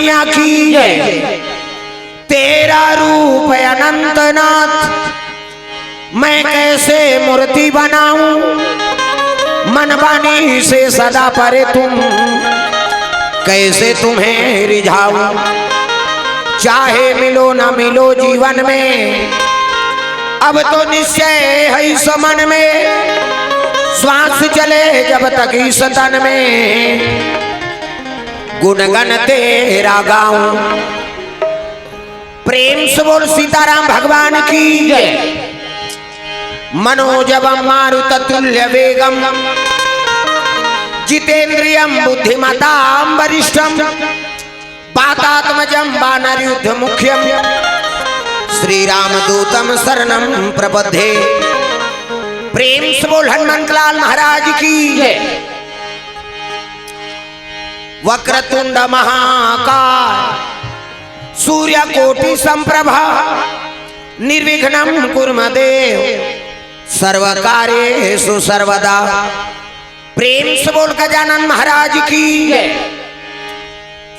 मैया की। तेरा रूप अनंतनाथ मैं कैसे मूर्ति बनाऊं, मन बानी से सदा परे तुम कैसे तुम्हें रिझाऊं। चाहे मिलो न मिलो जीवन में अब तो निश्चय है इस मन में, श्वास चले जब तक इस तन में गुणगन तेरा गाऊं। प्रेम से बोल सीताराम भगवान की। मनोजवम मारुततुल्य वेगम जितेन्द्रियम बुद्धिमतां वरिष्ठम वातात्मजं वानरयुद्ध मुख्यम श्री रामदूतम शरणं प्रपद्ये। प्रेम से बोल हनुमंत लाल महाराज की। वक्रतुंड महाकाय सूर्यकोटि संप्रभा निर्विघ्नं कुर्मदेव सर्वकार्येषु सर्वदा। प्रेम से बोल गजानन महाराज की।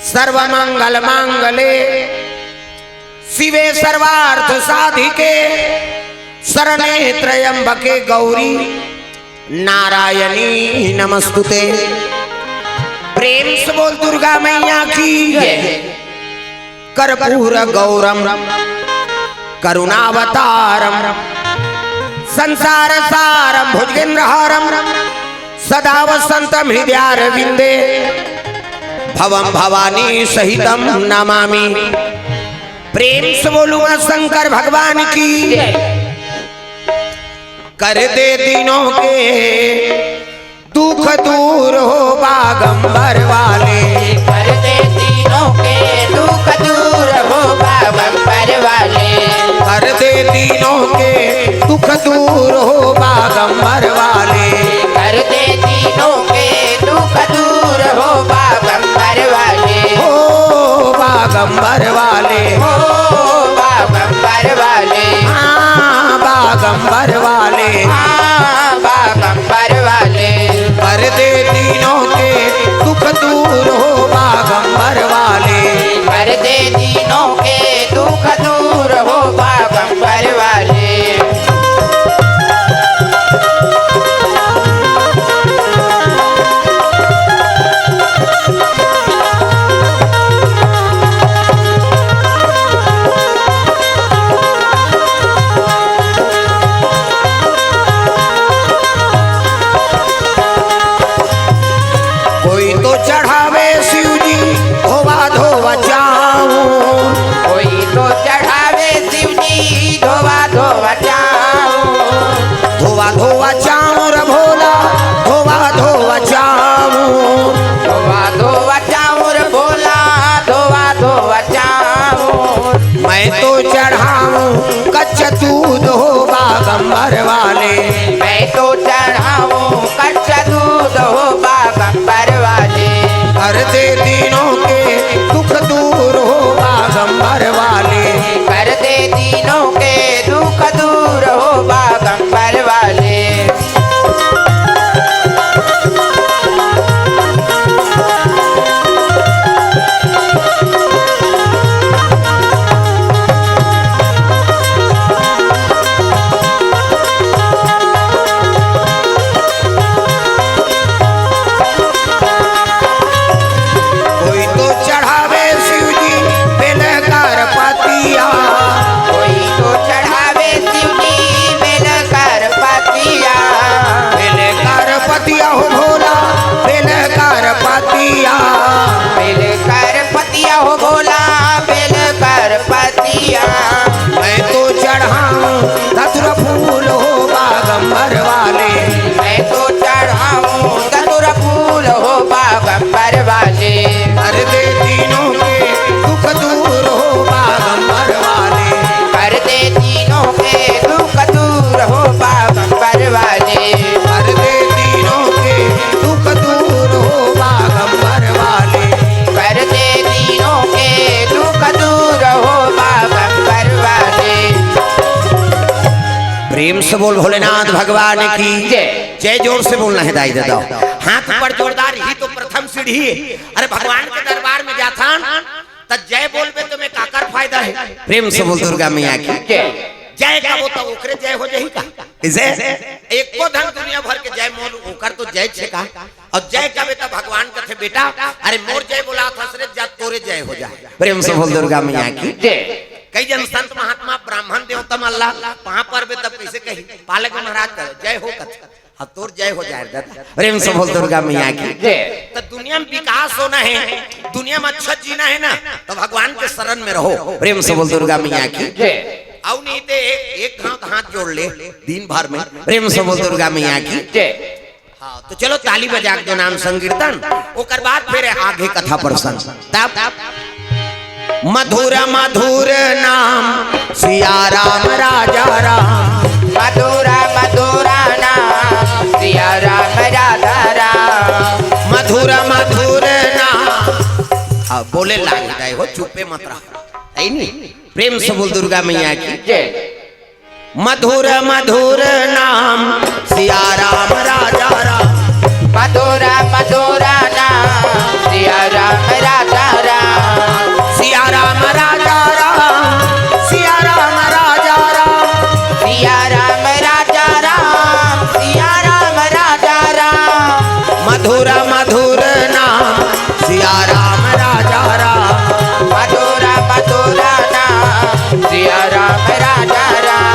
सर्वमंगल मांगले शिवे सर्वार्थ साधिके शरणे त्र्यंबके गौरी नारायणी नमस्तुते। प्रेम से बोल दुर्गा मैया की। कर्पूर गौरम करुणावतारम संसार सारम भुजगेन्द्रहारम सदा वसंतम हृदयारविंदे भवम भवानी सहितम नमामि। प्रेम से बोलूंगा शंकर भगवान की। कर दे दिनों के दुख दूर हो बागंबर वाले, कर दे दिनों के दुख दूर हो बागंबर वाले, कर दे दिनों के दुख दूर हो बागंबर वाले, कर दे दिनों के दुख दूर हो बागंबर वाले, हो बागंबर वाले, हो बागंबर वाले, हाँ बागंबर वाले, हाँ बागंबर वाले, कर दे दिनों के दुख दूर हो बागंबर वाले, कर दे दिनों के दुख दूर हो बागंबर वाले। कोई तो चढ़ावे शिव जी धोवा धोवा चाऊं, कोई तो चढ़ावे शिव जी धोवा धोवा चाऊं, धोवा धोवा चाऊं रे भोला धोवा धोवा चाऊं, धोवा धोवा चाऊं रे भोला धोवा धोवा चाऊं। मैं तो चढ़ाऊं कच्चा दूध हो बागंबर वाले, मैं तो चढ़ाऊं कच्चा दूध हो बागंबर वाले, कर दे दिनों के दुख दूर हो बागंबर वाले, कर दे दिनों के दुख दूर हो बागंबर वाले। कोई तो चढ़ावे शिव जी बेलकार पतिया, कोई तो चढ़ावे शिव जी बेलकर पतिया, बेलकार पतिया हो भोला बेलकार पतिया, बेलकर पतिया हो भोला बेलकर पतिया। मैं तो चढ़ाऊं धतुर फूल हो बागंबर वाले, मैं तो चढ़ाऊं धतूरा फूल हो बागंबर वाले, कर दे दिनों के दुख दूर हो बागंबर वाले, कर दे दिनों के दुख दूर हो बागंबर वाले, कर दे दिनों के दुख दूर हो बागंबर वाले, कर दे दिनों के दुख दूर हो बागंबर वाले। प्रेम से बोल भोलेनाथ भगवान की जय। जय। जोर से बोलना है दाई दादा, हाथ पर जोरदार ही तो प्रथम सीढ़ी। अरे भगवान के दरबार में जाता तो जय बोलबे तो मैं काकर फायदा है। प्रेम से बोल दुर्गा मैया की जय का वो तो ओकरे जय हो जाही का इसे एक को धन दुनिया भर के जय मोर ओकर तो जय छे का और जय का बेटा भगवान कथे बेटा अरे मोर जय बोला थसरे जा तोरे जय हो जाए। प्रेम से बोल दुर्गा मैया की कई जन संत महात्मा ब्राह्मण देवता अल्लाह वहां पर बे तब कैसे कही पालक महाराज कर जय हो कथ हाँ तोर जय हो जाए। प्रेम से बोल दुर्गा मैया की तो दुनिया में विकास होना है, दुनिया में अच्छा जीना है ना तो भगवान के शरण में रहो। प्रेम से बोल दुर्गा मैया की और नहीं ते एक हाथ जोड़ ले दिन भर में। प्रेम से बोल दुर्गा मैया की हाँ तो चलो ताली बजा के नाम संकीर्तन ओकर बाद फिर आगे कथा प्रसंग तब मधुर मधुर नाम सिया राम राजा राम मधुर मधुर नाम सिया राम राजा राम मधुर मधुर नाम बोले लाग जाए हो चुपे मत रहा नहीं। प्रेम से बोल दुर्गा मैया की मधुर मधुर नाम सिया राम राजा राम मधुर मधुर नाम सिया राम राजा राम सिया राम राजा राम सिया राम राजा राम सिया राम राजा राम सिया राम राजा राम मधुर मधुर नाम सिया राम राजा राम मधुर मधुर नाम सिया राम राजा राम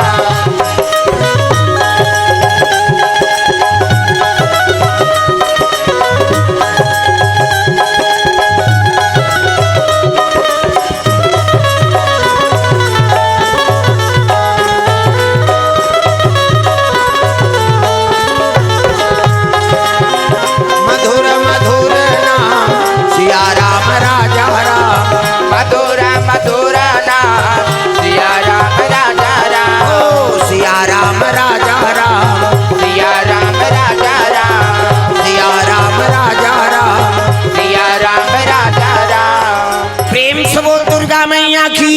मधुर मधुर नाम सिया राम राजा राम मधुर मधुर नाम सिया राम राजा राम ओ सिया राम राजा राम सिया राम राजा राम सिया राम राजा राम सिया राम राजा राम प्रेम से बोल दुर्गा मैया की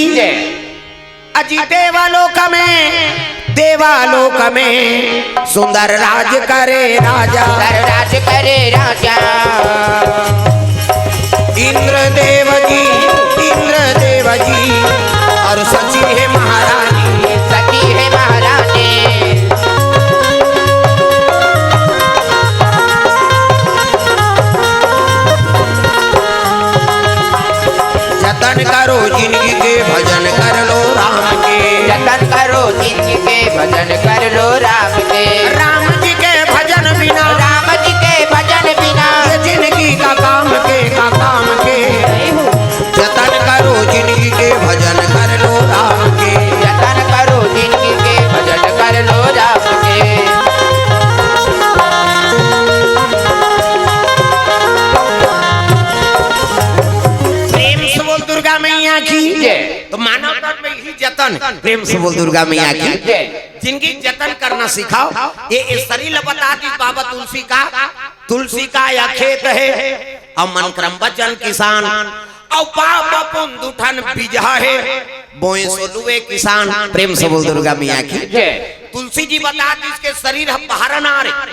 अजी देवालोक में सुंदर राज करे राजा राज करे राजा इंद्र देव जी और सची है महारानी सती है महारानी जतन करो जिंदगी के भजन कर लो राम के जतन करो जिंदगी के भजन कर लो राम के राम जी के भजन बिना राम जी के भजन बिना ये जिंदगी का काम के जतन करो जिंदगी के भजन कर लो राम के जतन करो जिंदगी के भजन कर लो राम के प्रेम से बोल दुर्गा मैया की तो मानव तन में ही जतन। प्रेम से बोल दुर्गा मैया की जिंदगी जतन करना सिखाओ। ये शरीर बता दी बाबा तुलसी का या खेत है और मन क्रम बचन किसान और पाप पुंदुठन बीजा है बोए सोलुए किसान। प्रेम से बोल दुर्गा मैया की तुलसी जी बता दी इसके शरीर हम बाहर ना रहे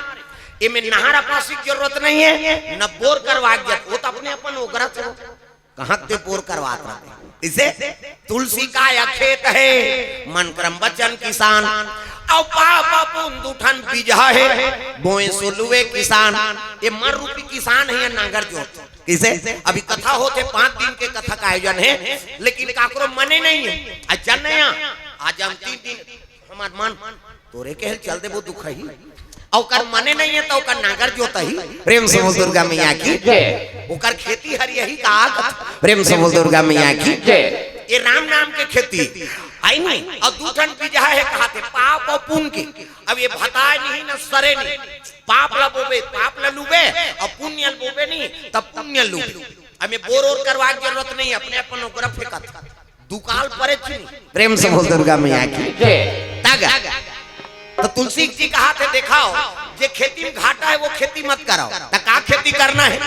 ये में नहर पासी की जरूरत नहीं है न बोर करवा वो तो अपने अपन ओगरा से कहाँ ते बोर करवाते रहते इसे तुलसी का या खेत है मन क्रम बचन किसान और पाप पुंदुठन बीजा है बोए सोलुए किसान। ये मर रूपी किसान है या नांगर जोत इसे अभी कथा होते 5 दिन के कथा का आयोजन है लेकिन काकरो मने नहीं है अच्छा नया आज हम 3 दिन हमार मन तोरे के चल दे वो दुख ही और मने नहीं है तो ओकर नागर जोत ही। प्रेम से बोल दुर्गा मैया की ओकर खेती हरी यही का प्रेम से बोल दुर्गा मैया की ये राम नाम के खेती आई नहीं और दूठन बीजा है कहते पाप और पुण्य की। अब ये भताए नहीं न सरे नहीं पाप ला बोबे पाप ला लूबे और पुण्य बोबे नहीं तब पुण्य लूबे हमें बोर और करवा की जरूरत नहीं अपने अपन ओकरा फेंकत दुकाल परे छी। प्रेम से बोल दुर्गा मैया की तागा तो तुलसी जी कहा थे देखाओ जे खेती में घाटा है वो खेती मत कराओ तो का खेती करना है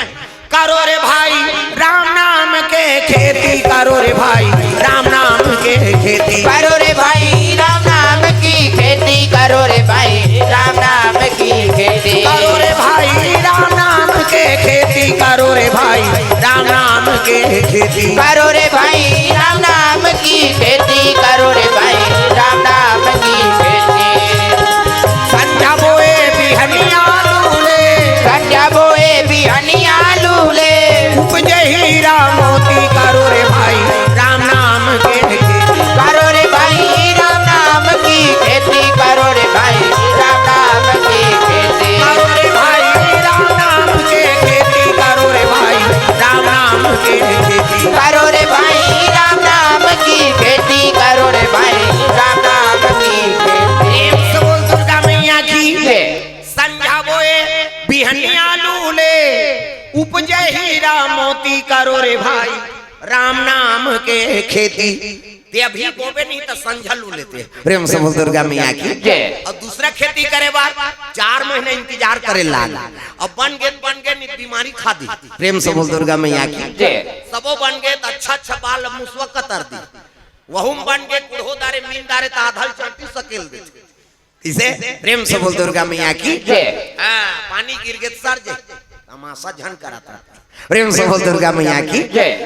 करो रे भाई राम नाम के खेती करो रे भाई राम नाम के खेती करो रे भाई राम नाम की खेती करो रे भाई राम नाम की खेती करो रे भाई राम नाम के खेती करो रे भाई राम नाम के खेती करो रे भाई उपजे हीरा मोती करो रे भाई राम नाम के खेती। ते अभी बोबे नहीं तो संझलू लेते प्रेम से बोल दुर्गा मैया की। और दूसरा खेती करे बार 4 महीने इंतजार करे लाल। अब बन गए नहीं बीमारी खा दी प्रेम से बोल दुर्गा मैया की। सबो बन गए तो अच्छा बाल मुसवा कतर दी। वहुम बन गए कुड़हो दारे मीन दारे तो आधल चट्टी सकेल दे। इसे प्रेम से बोल दुर्गा मैया की। पानी गिर गए सर जे तमाशा झन करा था प्रेम से बोल दुर्गा मैया की।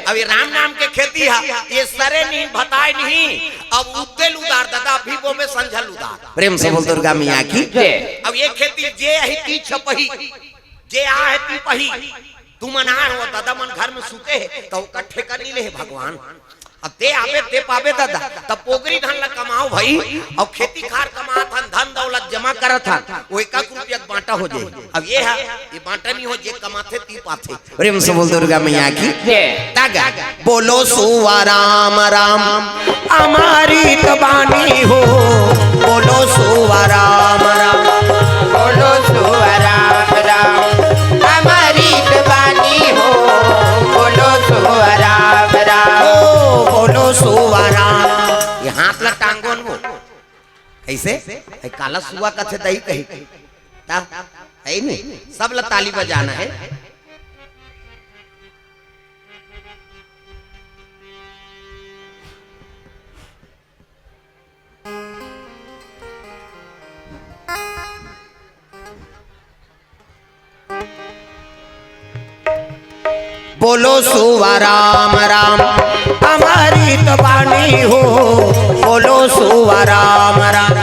अभी राम नाम के खेती है ये सरे नहीं बताए नहीं। अब उद्देल उदार दादा अभी वो में संझल उदार प्रेम से बोल दुर्गा मैया की। अब ये खेती जे है ती छपही जे आ है ती पही तू मना हो दादा मन घर में सूते है तो इकट्ठे कर नहीं ले भगवान। अब ते आवे ते पावे दादा तब पोगरी धन ला कमाओ भाई। और खेती खार कमा था धन दौलत जमा करा था वो 1 रुपया बांटा हो जाए। अब ये है ये बांटा नहीं हो जे कमाते ती पाते प्रेम से बोल दुर्गा मैया की। तागा बोलो सुवा राम राम हमारी तबानी हो। बोलो सुवा राम राम बोलो सुवा राम राम हमारी तबानी हो। बोलो सुवा राम राम बोलो सुवा राम। ये हाथ ला टांगोन वो कैसे काला सुआ का थे दही कही ता है नहीं सब ला ताली बजाना है। बोलो सुवा राम राम हमारी तबानी हो। बोलो सुवा राम राम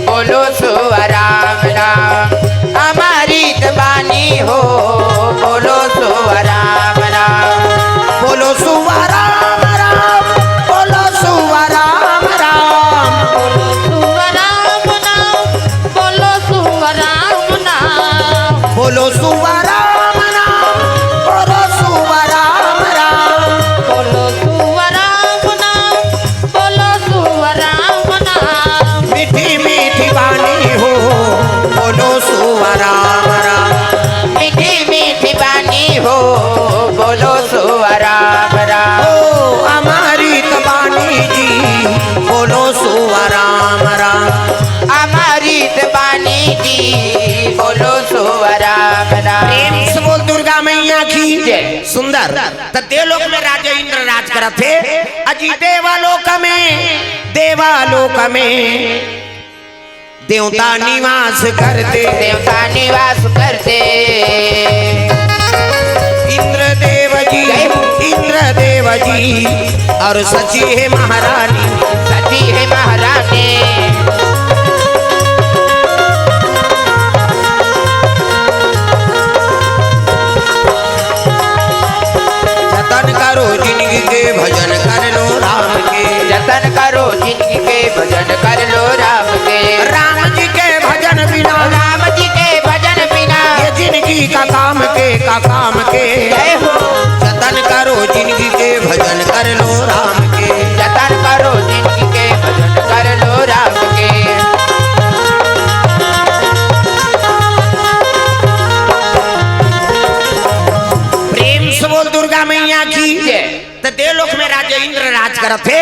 बोलो सुवा राम राम हमारी तबानी हो। बोलो सुवा राम राम बोलो सुवा राम राम बोलो सुवा राम राम बोलो सुवा राम नाम बोलो सुवा राम नाम बोलो सुवा राम राम बोलो सुवा राम राम बोलो सुवा राम नाम बोलो सुवा राम नाम मीठी मीठी बानी हो। बोलो सुवा राम राम मीठी मीठी बानी हो। बोलो सुवा राम राम ओ हमारी तबानी जी। बोलो सुवा राम राम हमारी तबानी जी। बोलो सुवा राम राम प्रेम से बोल दुर्गा मैया की। सुंदर तो देवलोक में राजा इंद्र राज करा थे। अजी देवालोक में देवता निवास करते। देवता निवास करते। इंद्र देव जी और सची है महारानी। सती है महारानी जतन करो जिंदगी के भजन कर लो राम के। जतन करो जिंदगी के भजन कर लो राम के। राम जी के भजन बिना राम जी के भजन बिना ये जिंदगी का काम के जय हो। जतन करो जिंदगी के भजन कर लो राम के। जतन करो जिंदगी के भजन कर लो राम के। प्रेम से बोल दुर्गा मैया की। तो देवलोक में राजा इंद्र राज करत थे।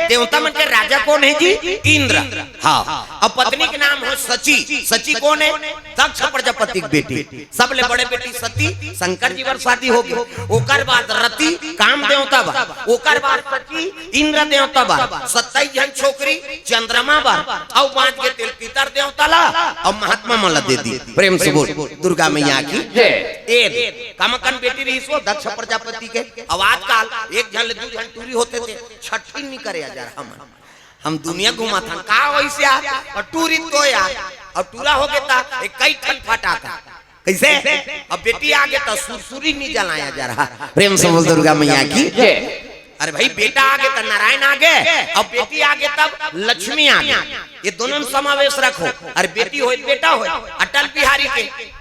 देवता मन के राजा कौन है जी? इंद्र। हाँ अब पत्नी के नाम हो सची। सची कौन है? दक्ष प्रजापति की बेटी। सबले बड़े बेटी सती शंकर जी वर शादी हो गई। ओकर बाद रति काम देवता बा। ओकर बाद सची इंद्र देवता बा। 27 जन छोकरी चंद्रमा बा। और 5 के तिल पितर देवता ला और महात्मा मला दे दी। प्रेम से बोल दुर्गा मैया की। कमकन बेटी रही सो दक्ष प्रजापति के। आवाज काल एक जन ले 2 जन टूरी होते थे। छठी नहीं करे यार हम दुनिया घुमा था का वैसे यार और टूरी तो यार और टूरा हो गया था कई ठन फटा था कैसे। अब बेटी आ गया तो सुरसुरी नहीं जलाया जा रहा। प्रेम से बोल दुर्गा मैया की। अरे भाई बेटा आ गया तो नारायण आ गए। अब बेटी आ गया तब लक्ष्मी आ गई। ये दोनों में समावेश रखो। अरे बेटी हो बेटा हो अटल बिहारी के।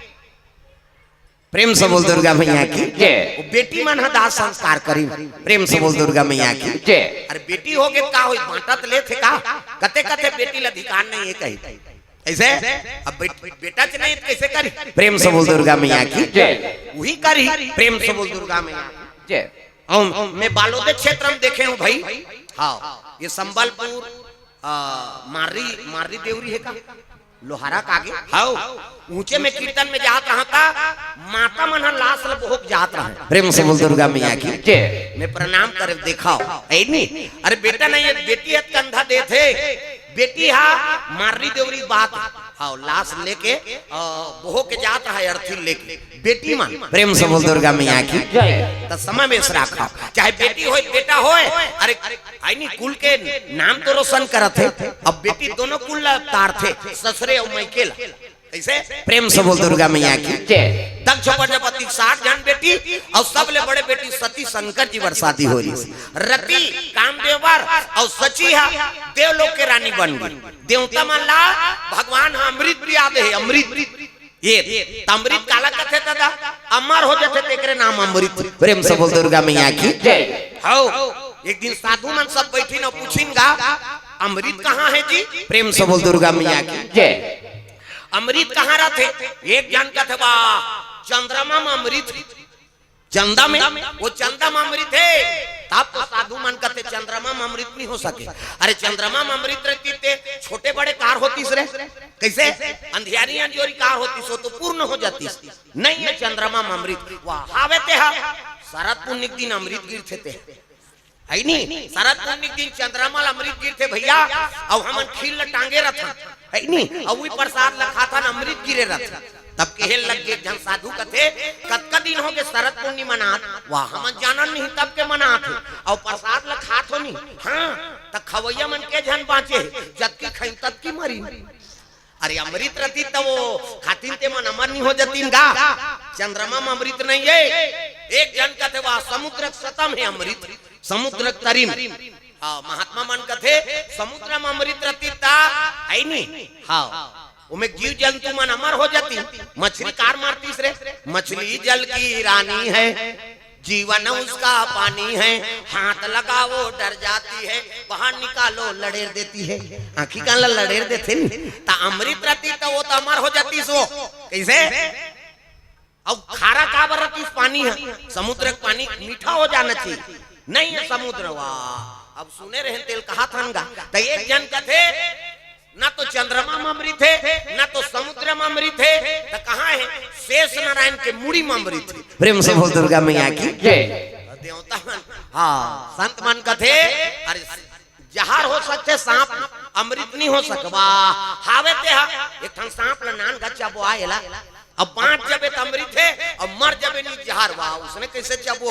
प्रेम से बोल दुर्गा मैया की। बेटी मन दाह संस्कार करी। प्रेम से बोल दुर्गा मैया की। अरे बेटी हो गए का हो बांटत ले थे का कते कते बेटी ला अधिकार नहीं है कही ऐसे अब बेटा से नहीं कैसे करी? प्रेम से बोल दुर्गा मैया की वही करी, प्रेम से बोल दुर्गा मैया की। मैं बालोद क्षेत्र में देखे हूँ भाई। हाँ, ये संबलपुर मारी देवरी है का लोहारा कागे। हाँ, ऊंचे में कीर्तन में जात रहा था, माता मन लाश बहुत जात रहा। प्रेम से बोल दुर्गा मैया की मैं प्रणाम करे देखा नहीं। अरे बेटा नहीं है, बेटी है कंधा दे थे, बेटी हा मारी देवरी बात। हाँ, लाश लेके बहो के जात है अर्थी लेके बेटी मान। प्रेम से बोल दुर्गा मैया की तो समय में रखा, चाहे बेटी हो बेटा हो। अरे आई नहीं, कुल के नाम तो रोशन करत थे। अब बेटी दोनों कुल तार थे, ससुरे और मैके ऐसे। प्रेम से बोल दुर्गा मैया की दक्ष प्रजापति 60 जन बेटी और सबले बड़े बेटी सती शंकर जी वर शादी हो रही। रति कामदेवर और सची है देवलोक के रानी बन गई। देवता मन ला भगवान अमृत भी आदे है। अमृत ये अमृत काला कथे दादा अमर हो जाते तेरे नाम अमृत। प्रेम से बोल दुर्गा मैया की हाउ। एक दिन साधु मन सब बैठी न पूछिनगा अमृत कहाँ है जी? प्रेम से बोल दुर्गा मैया की अमृत कहाँ रहते? एक जन का थे चंद्रमा में अमृत, चंदा में वो चंदा में अमृत है। तब तो साधु मन कहते चंद्रमा में अमृत नहीं हो सके। अरे चंद्रमा में अमृत रहती थे, छोटे बड़े कार होती रे कैसे अंधियारी अंजोरी कार होती सो तो पूर्ण हो जाती। नहीं है चंद्रमा में अमृत। वाह हावे ते शरद पुण्य दिन अमृत गिरते थे है नहीं। शरद पुण्य दिन चंद्रमा अमृत गिरते भैया। अब हम खील टांगे रथा है नहीं, और वही प्रसाद लखा था अमृत गिरे रथा। तब केहल लग गए जन साधु कथे कतका दिन हो गए शरद पुण्य मनात। वाह हम जानल नहीं तब के मनात और प्रसाद लखात हो नहीं। हाँ त खवैया मन के जन बाँचे जबकि खई तब की मरी। अरे अमृत रहती तो वो खातिन ते मन अमर नहीं हो जाती गा। चंद्रमा में अमृत नहीं है। एक जन कथे वाह समुद्र सतम है अमृत, समुद्र तरीम। महात्मा मन कथे समुद्र में अमृत रहती ता है नहीं। हाँ उमें जीव जंतु मन अमर हो जाती। मछली कार मारती रे, मछली जल की रानी है, जीवन उसका पानी है, हाथ लगाओ डर जाती है, बाहर निकालो लड़ेर देती है। आखी का लड़ेर देते नहीं ता अमृत रहती तो वो तो अमर हो जाती। सो कैसे अब खारा काबर रहती पानी है, समुद्र का पानी मीठा हो जाना चाहिए। नहीं है समुद्र। वाह अब सुने रहे तेल कहा था तो एक जन कथे ना तो चंद्रमा में अमृत है ना तो समुद्र में अमृत है, तो कहाँ है? शेष नारायण के मुड़ी में अमृत है। प्रेम से बोल दुर्गा मैया की देवता मन। हाँ संत मन कथे अरे जहर हो सकते सांप अमृत नहीं हो सकवा। हावे ते एक ठन सांप ला नान गच्चा बो आएला। अब 5 जबे त अमृत है और मर जबे नहीं जहर। वाह उसने कैसे चबो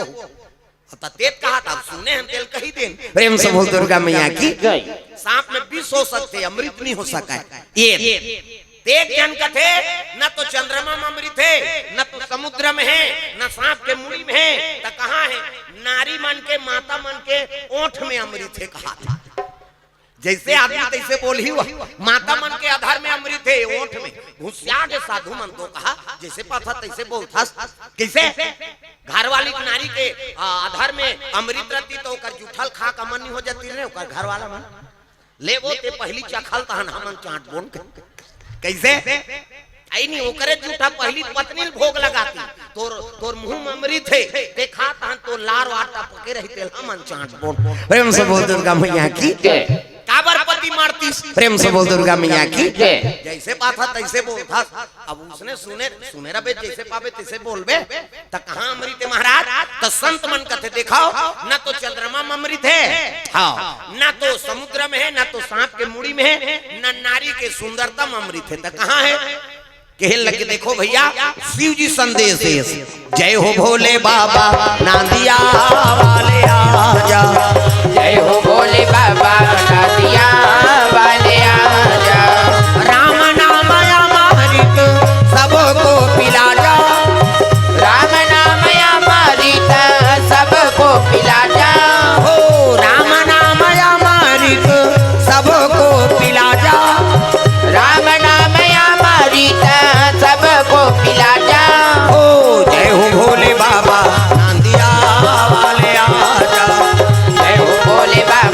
तेज कहा था सुने हम तेल कही दें। प्रेम से बोल दुर्गा मैया की सांप में विष हो सकते अमृत नहीं हो सका। ये एक जन का थे न तो चंद्रमा में अमृत है न तो समुद्र में है न सांप के मुड़ी में है, तो कहाँ है? नारी मन के माता मन के ओठ में अमृत है कहा था। जैसे आदमी तैसे बोली माता मन के आधार में अमृत है ओठ में। घुसिया के साधु मन तो कहा जैसे पाथा तैसे बोलता। कैसे घर वाली नारी के आधार में अमृत रहती तो जूठल खा का मन नहीं हो जाती रे। घर वाला मन ले वो ते पहली चखल तहन हमन चाट बोन कैसे आई नहीं ओकरे जूठा पहली पत्नी भोग लगाती। तोर मुंह में अमृत है देखा तहन तो लार वाटा पके रही तेल हमन चाट बोन। प्रेम से बोल दुर्गा मैया की काबर पति मारती। प्रेम से बोल दुर्गा मैया की जैसे बात था तैसे बोलता। अब उसने सुने रबे जैसे पावे तैसे बोलबे तो कहाँ अमृत है महाराज? तो संत मन कथे दिखाओ न तो चंद्रमा में अमृत है, हाँ न तो समुद्र में है न तो सांप के मुड़ी में है न नारी के सुंदरता में अमृत है। तो कहाँ है? कहने लगे देखो भैया शिव जी संदेश जय हो भोले बाबा नादिया वाले आजा। जय हो भोले बाबा नादिया वाले आजा। राम नाम अमृत सबको पिला जा। राम नाम अमृत सबको पिला जा। हो राम नाम अमृत सबको पिला जा। राम नाम अमृत सबको पिला जा। हो जय हो भोले बाबा नादिया वाले आजा। जय हो भोले बाबा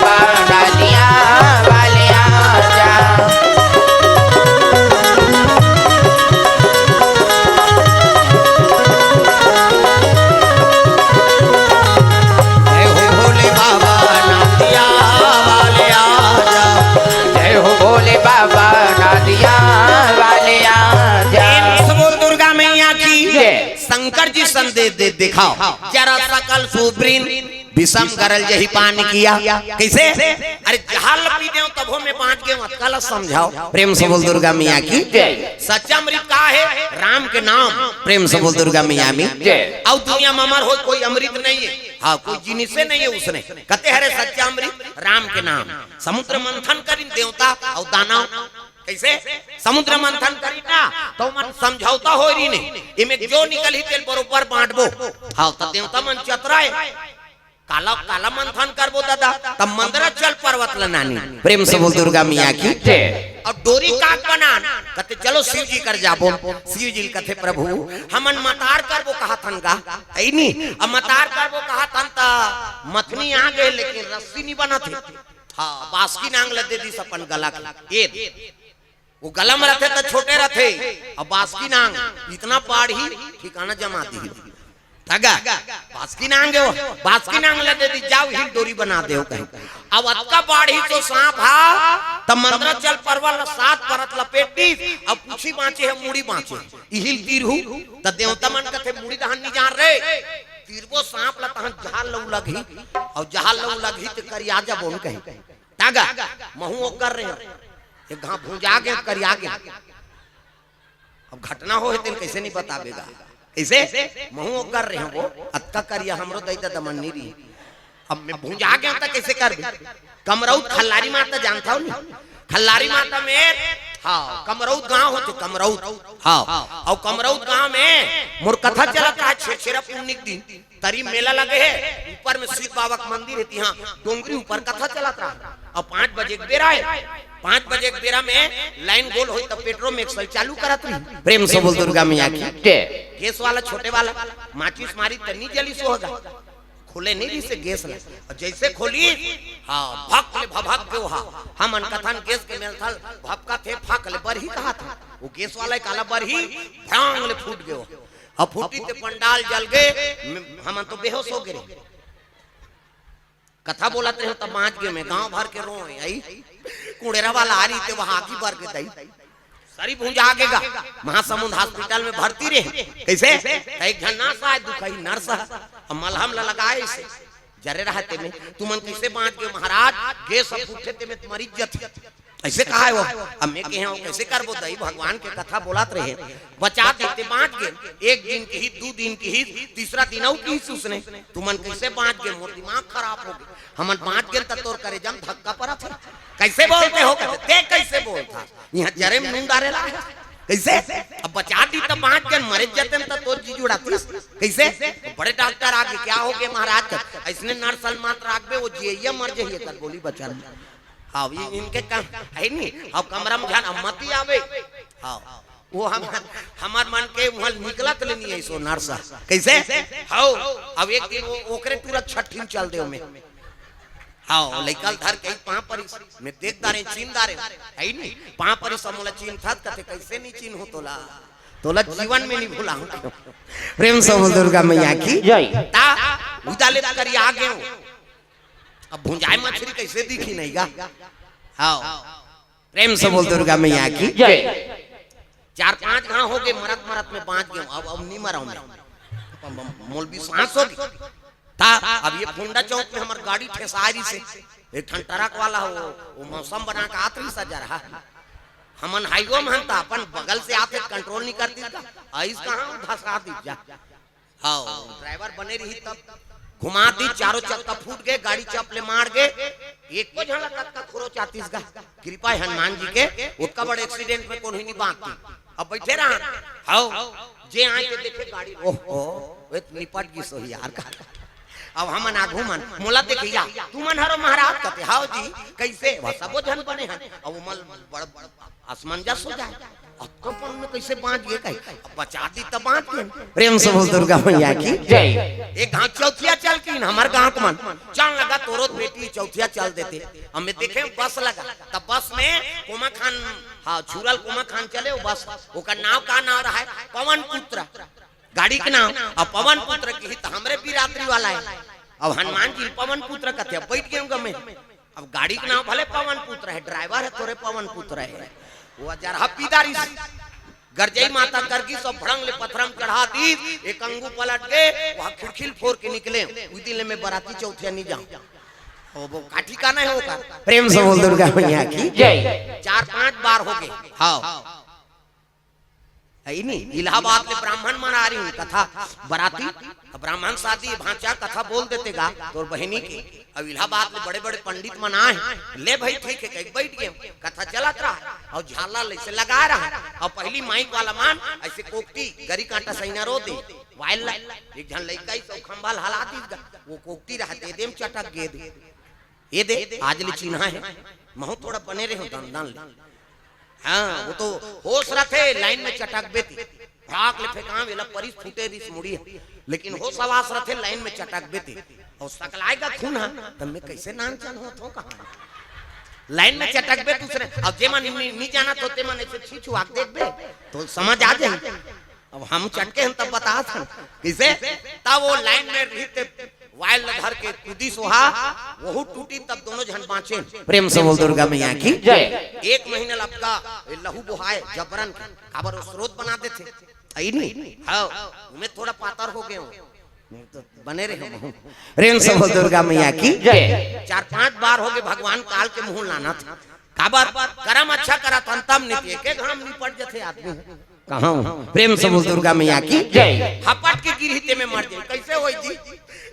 शंकर जी संदेश दे दिखाओ जरा सकल सुब्रीन विषम गरल यही पान किया कैसे अरे जहाल पी दे तभो में बांट के मत कल समझाओ प्रेम से बोल दुर्गा मैया की सच्चा अमृत का है राम के नाम प्रेम से बोल दुर्गा मैया में और दुनिया में अमर हो कोई अमृत नहीं है हाँ कोई जिनिस से नहीं है उसने कहते हरे सच्चा अमृत राम के नाम समुद्र मंथन करी देवता और दानव कैसे समुद्र मंथन करी ना तो मन समझौता हो रही नहीं इमे जो निकल ही तेल बरोबर बांटबो हाँ तो देवता मन चतराए काला काला मंथन करबो दादा तब मंदिर चल पर्वत लनानी प्रेम से बोल दुर्गा मैया की और डोरी काट बनान कहते चलो शिव जी कर जाबो शिव जी कहते प्रभु हमन मतार करबो कहा थन का ऐ नी अब मतार करबो कहा थन ता मथनी आ गए लेकिन रस्सी नहीं बना थे हां बास्की नांग लदे दी अपन गला ये वो गला में रहते तो छोटे रहते अब बास्की नांग इतना पाड़ी ठिकाना जमा दी ठगा बास्की नांग हो बास्की नांग लदे दी जाओ ही डोरी बना दे कहीं अब अतका बाड़ी तो सांप हा तब मंदर चल परवल सात परत लपेटी अब पूछी बांचे है मुड़ी बांचे इहिल तीर हु त देवता मन कथे मुड़ी दहन नहीं जान रे तीरबो सांप लतहन जहाल लऊ लगी और जहाल लऊ लगी त करिया जा बोन कहीं ठगा महू कर रहे एक घाव भूंजा के करिया के अब घटना हो तेन कैसे नहीं बतावेगा कैसे महू कर रहे हैं वो अत्ता करिया हमरो दई दा दमन नहीं अब मैं भूंजा गया था कैसे कर कमरौत खल्लारी माता जानता हूँ नहीं खल्लारी माता में हाँ कमरौत गांव होते कमरौत हाँ और कमरौत गांव में मोर कथा चला था छेरा पुण्यक दिन तरी मेला लगे है ऊपर में शिव बाबा का मंदिर है यहाँ डोंगरी ऊपर कथा चला था और 5 बजे एक बेरा है 5 बजे एक बेरा में लाइन गोल हुई तब पेट्रोल में एक्सल चालू करत रही प्रेम से बोल दुर्गा मैया की गैस वाला छोटे वाला माचिस मारी तनी जली सो होगा खोले नहीं रही से गैस ले और जैसे खोली हाँ भक ले भभक के वहाँ हम अनकथन गैस के मेल थल भपका थे फाक ले बर ही कहा था वो गैस वाला काला बर ही भ्रांग ले फूट गयो अब फूटी ते पंडाल जल गए हम तो बेहोश हो गए कथा बोलते रहे तब बाँच गए मैं गांव भर के रो आई कुड़ेरा वाला आ रही थे वहां की भर के दई सारी भूंजा आगेगा महासमुंद हॉस्पिटल में भर्ती रहे कैसे एक जन नर्स आए दुखाई नर्स और मलहम लगाए इसे जरे रहते में तुमन कैसे बांट के महाराज गैस फूटे ते में तुम्हारी इज्जत ऐसे कहा है वो अब मैं कहे कैसे कर वो दई भगवान के कथा बोलात रहे बचा देते बांट के एक दिन की ही 2 दिन की ही तीसरा दिन की ही उसने तुमन कैसे बांट के मोर दिमाग खराब हो गया हमन बांट के तोर करे जम धक्का पड़ा था कैसे बोलते हो कहते कैसे बोलता यहाँ जरे में नून डालेला कैसे अब बचा दी तब बांट के मरे जाते तो तोर जी जुड़ाती कैसे बड़े डॉक्टर आगे क्या हो गए महाराज ऐसने नर्स मात्र आगे वो जी मर जाइए कर गोली बचा हाँ इनके काम है नहीं अब कमरा में ध्यान मती आवे हाँ वो हमार मन के वहां निकला तो नहीं है सो नर्स कैसे हाँ अब एक दिन वो ओकरे पूरा छठी चल दे में हाँ लेकल धर के पां पर मैं देखदा रे चीनदा रे है नहीं पां पर समोला चीन था कहते कैसे नहीं चीन हो तोला जीवन में नहीं भूला हूं प्रेम से दुर्गा मैया की जय ता उदाले कर आ गए अब भुंजाई मछली कैसे दिखी नहीं गा हाँ प्रेम से बोल दुर्गा मैया की जय 4-5 घाव हो गए मरत मरत में 5 गए अब नहीं मरा मैं मौलवी सांस हो गई था अब ये फुंडा चौक में हमारी गाड़ी ठेसारी से एक ठन ट्रक वाला हो वो मौसम बना के आते सजा रहा हमन हाईवे में हम अपन बगल से आते कंट्रोल नहीं करती ऐस कहाँ धसा दी जा हाँ ड्राइवर बने रही तब घुमा दी चारों चक्का फूट गए गाड़ी चपले मार गए एक को झलक का खुरो चातीस का कृपा हनुमान जी के उसका बड़े एक्सीडेंट में कौन ही नहीं बांटती अब बैठे रहा हाउ जे आए के देखे गाड़ी ओहो वे निपट गई सो यार का अब हम आघू मन मोला देखिया तू मन हरो महाराज कहते हाउ जी कैसे सबो जन बने हैं अब मल बड़ असमंजस हो जाए अक्कपन में कैसे बांट गए कहीं बचा दी तब बांट के प्रेम से बोल दुर्गा मैया की जय एक गांव चौथिया चल की हमार गांव के मन चल लगा तोरो बेटी चौथिया चल देते हमें देखे बस लगा तब बस में कोमा खान हाँ छुरल कोमा खान चले वो बस ओका नाव का नाव रहा है पवन पुत्र गाड़ी के नाम अब पवन पुत्र की तो हमरे बिरादरी वाला है अब हनुमान जी पवन पुत्र कहते बैठ गए मैं अब गाड़ी के नाम भले पवन पुत्र है ड्राइवर है तोरे पवन पुत्र है वो जरा पीदारी गरजई माता करगी सब भड़ंग ले पथरम चढ़ा दी, एक अंगू पलट के वहां खिड़खिल फोड़ के निकले। उस दिन में बराती चौथिया नहीं जाऊं, वो काठी का नहीं होगा। प्रेम से बोल दुर्गा मैया की जय। 4-5 बार हो गए। हाँ नहीं, इलाहाबाद में ब्राह्मण मना रही हूँ कथा बराती, ब्राह्मण शादी भांचा कथा बोल देते गा तो बहनी की। अब इलाहाबाद में बड़े बड़े पंडित मनाए हैं, ले भाई ठीक है कहीं बैठ गए, कथा चलत रहा और झाला ऐसे लगा रहा। और पहली माइक वाला मान ऐसे कोकटी गरी कांटा सैना रो दे वाइल एक झन लड़का ही खंबाल हला दी, वो कोकटी रहते देम चटक गे दे ये दे आज ले चिन्हा है महू थोड़ा बने रहे दन दन ले। हाँ वो तो होश रखे लाइन में चटक बेती भाग ले फेंका वेला परिस फूटे दिस मुड़ी है, लेकिन होश आवास रखे लाइन में चटक बेती और सकलाएगा खून है तब मैं कैसे नाम चल हो तो कहां लाइन में चटक बे दूसरे। अब जेमा नहीं जाना तो तेमा ऐसे छीछू आग देख बे तो समझ आ जाए। अब हम चटके हम तब बता था किसे तब वो लाइन में रहते वाइल घर के कूदी सोहा वहू टूटी तब दोनों जन बाँचे। प्रेम से बोल दुर्गा मैया की जय। 1 महीना लपका लहू बुहाए जबरन खबर वो स्रोत बना देते आई नहीं। हाँ मैं थोड़ा पातर हो गया हूँ तो बने रहे। प्रेम से बोल दुर्गा मैया की जय। 4-5 बार हो गए भगवान काल के मुंह लाना था खबर करम अच्छा करा था तब नहीं के घड़म निपट जाते आदमी कहाँ। प्रेम से बोल दुर्गा मैया की जय। हपट के गिरहिते में मर जाए कैसे हो जी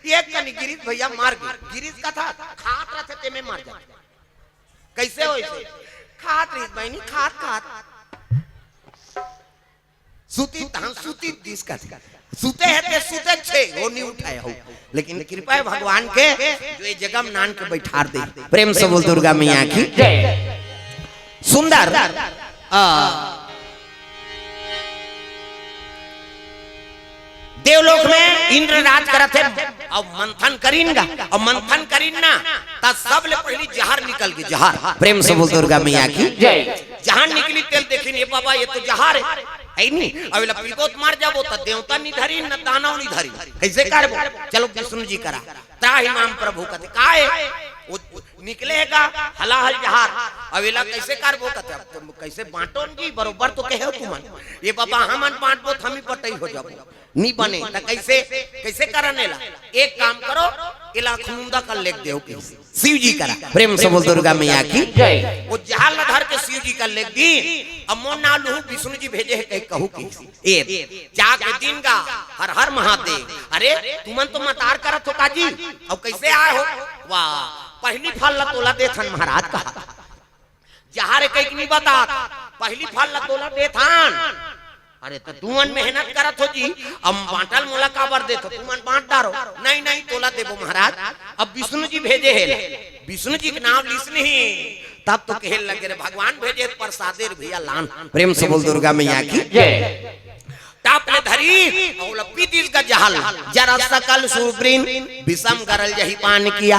एक कनी गिरीश भैया मार गए गिरीश का था खात रहे ते में मार जाए कैसे हो इसे खात रही बहनी खात खात सूती तहन सूती दिस का सूते है ते सूते छे वो नहीं उठाया हो, लेकिन कृपा है भगवान के जो ये जगह में नान के बैठार दे। प्रेम से बोल दुर्गा मैया की जय। सुंदर देवलोक में इंद्र राज करत है और मंथन करीनगा और मंथन करीन ना तब सब ले पहली जहर निकल गई जहर। प्रेम से बोल दुर्गा मैया की जय। जहर निकली तेल देखी ये बाबा ये तो जहर है नहीं अब पीबोत मार जाबो तो देवता नहीं धरी न दानव नहीं धरी कैसे करबो। चलो विष्णु जी करा त्राहि माम प्रभु कथे काहे वो निकलेगा हलाहल जहार अवेला कैसे करबो कथे तुम कैसे बांटो जी बरोबर तो कहे तुम ये बाबा हमन बांटबो हम ही बटई हो जाबो नहीं बने तो कैसे कैसे करने ला एक काम करो इला खुंदा कर लेख देओ शिव जी करा। प्रेम से बोल दुर्गा मैया की जय। वो जहाल न धर के शिव जी कर लेख दी अब मोन ना लू विष्णु जी भेजे है कहीं कहू की ए जाके दिन गा हर हर महादेव। अरे तुमन तो मतार करत हो काजी अब कैसे आए हो वाह पहली फल लतोला देथन महाराज का जहारे कहीं नहीं बता पहली फल लतोला देथन। अरे तो तुमन मेहनत करत हो जी अब बांटल मोला काबर देतो तुमन बांट डारो नहीं नहीं तोला देबो महाराज। अब विष्णु जी भेजे है विष्णु जी के नाम लिस नहीं तब तो कहे लगे रे भगवान भेजे प्रसादेर भैया लान। प्रेम से बोल दुर्गा मैया की जय। टापले धरी और पीतिस का जहल जरा सकल सुब्रीन विषम गरल जही पान किया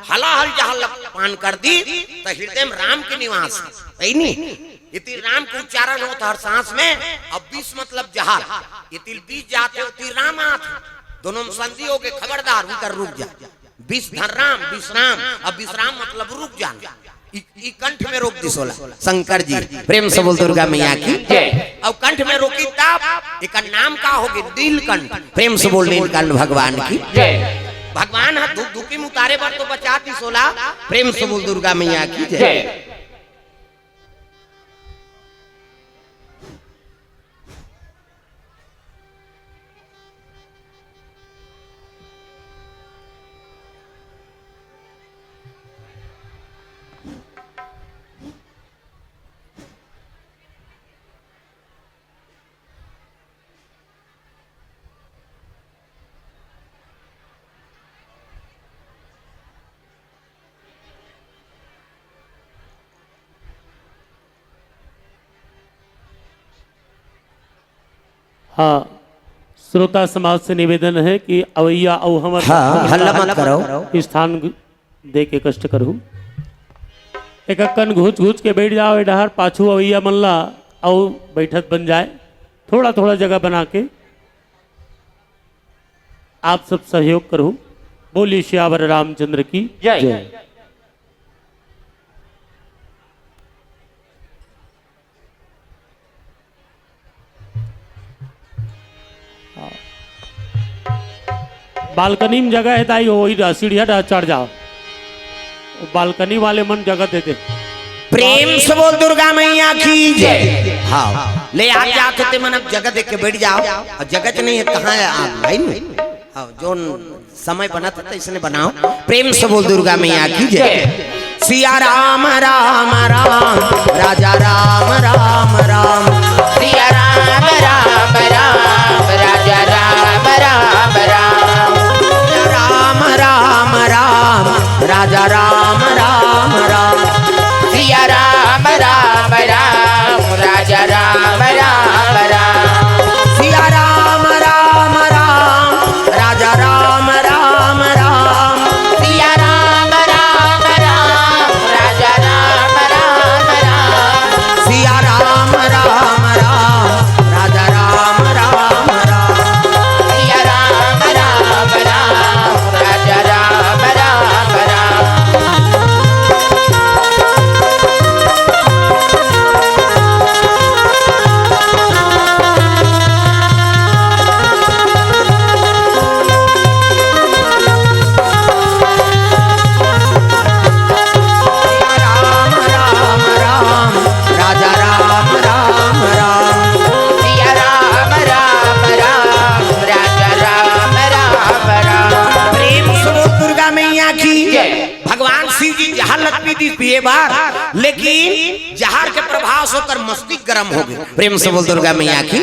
हलाहल जहल पान कर दी तो हृदय में राम के निवास है नहीं इति राम के उच्चारण होता हर सांस में। अब 20 मतलब जहाल इति 20 जाते उति राम आत दोनों में संधि हो गए खबरदार उतर रुक जा 20 धर राम विश्राम अब विश्राम मतलब रुक जाना ई कंठ में रोक दी सोला शंकर जी। प्रेम से बोल दुर्गा मैया की जय। अब कंठ में रोकी तब एक नाम का होगी नीलकंठ। प्रेम से बोल नीलकंठ भगवान की जय। भगवान हाथ दुखी में उतारे पर तो बचा दी सोला। प्रेम से बोल दुर्गा मैया की जय। हाँ श्रोता समाज से निवेदन है कि अवैया औ हमर हाँ, हल्ला मत करो। स्थान दे के कष्ट करू एक कन घूच घूच के बैठ जाओ डहर पाछू अवैया मल्ला औ बैठक बन जाए थोड़ा थोड़ा जगह बना के आप सब सहयोग करो। बोलिए श्यावर रामचंद्र की जय। जय। बालकनी में जगह है ताई वही सीढ़िया चढ़ जाओ, वो बालकनी वाले मन जगह देते। प्रेम से बोल दुर्गा मैया की जय। हाँ ले आप जाते थे मन अब जगह देख के बैठ जाओ, और जगह नहीं है कहाँ है आप भाई। हाँ जो समय बना था इसने बनाओ। प्रेम से बोल दुर्गा मैया की जय। सिया राम राम राम राजा राम राम राम। सिया राम राम राम राजा राम राम राम। राम राम राम राजा राम राम राम। सिया राम राम राम राजा राम राम राम। सिया राम राम राम राजा राम राम राम। सिया राम राम राम राजा राम राम राम। सिया राम राम राम राजा राम राम राम। सिया राम राम राम राजा राम राम राम। राम राम राम राजा राम राम राम। सिया राम राम राम राजा राम राम राम। प्रेम से बोल दुर्गा मैया की भगवान शिव जी जहां लक्ष्मी दी पिए बार, लेकिन जहार के प्रभाव से होकर मस्तिष्क गर्म हो गए। प्रेम से बोल दुर्गा मैया की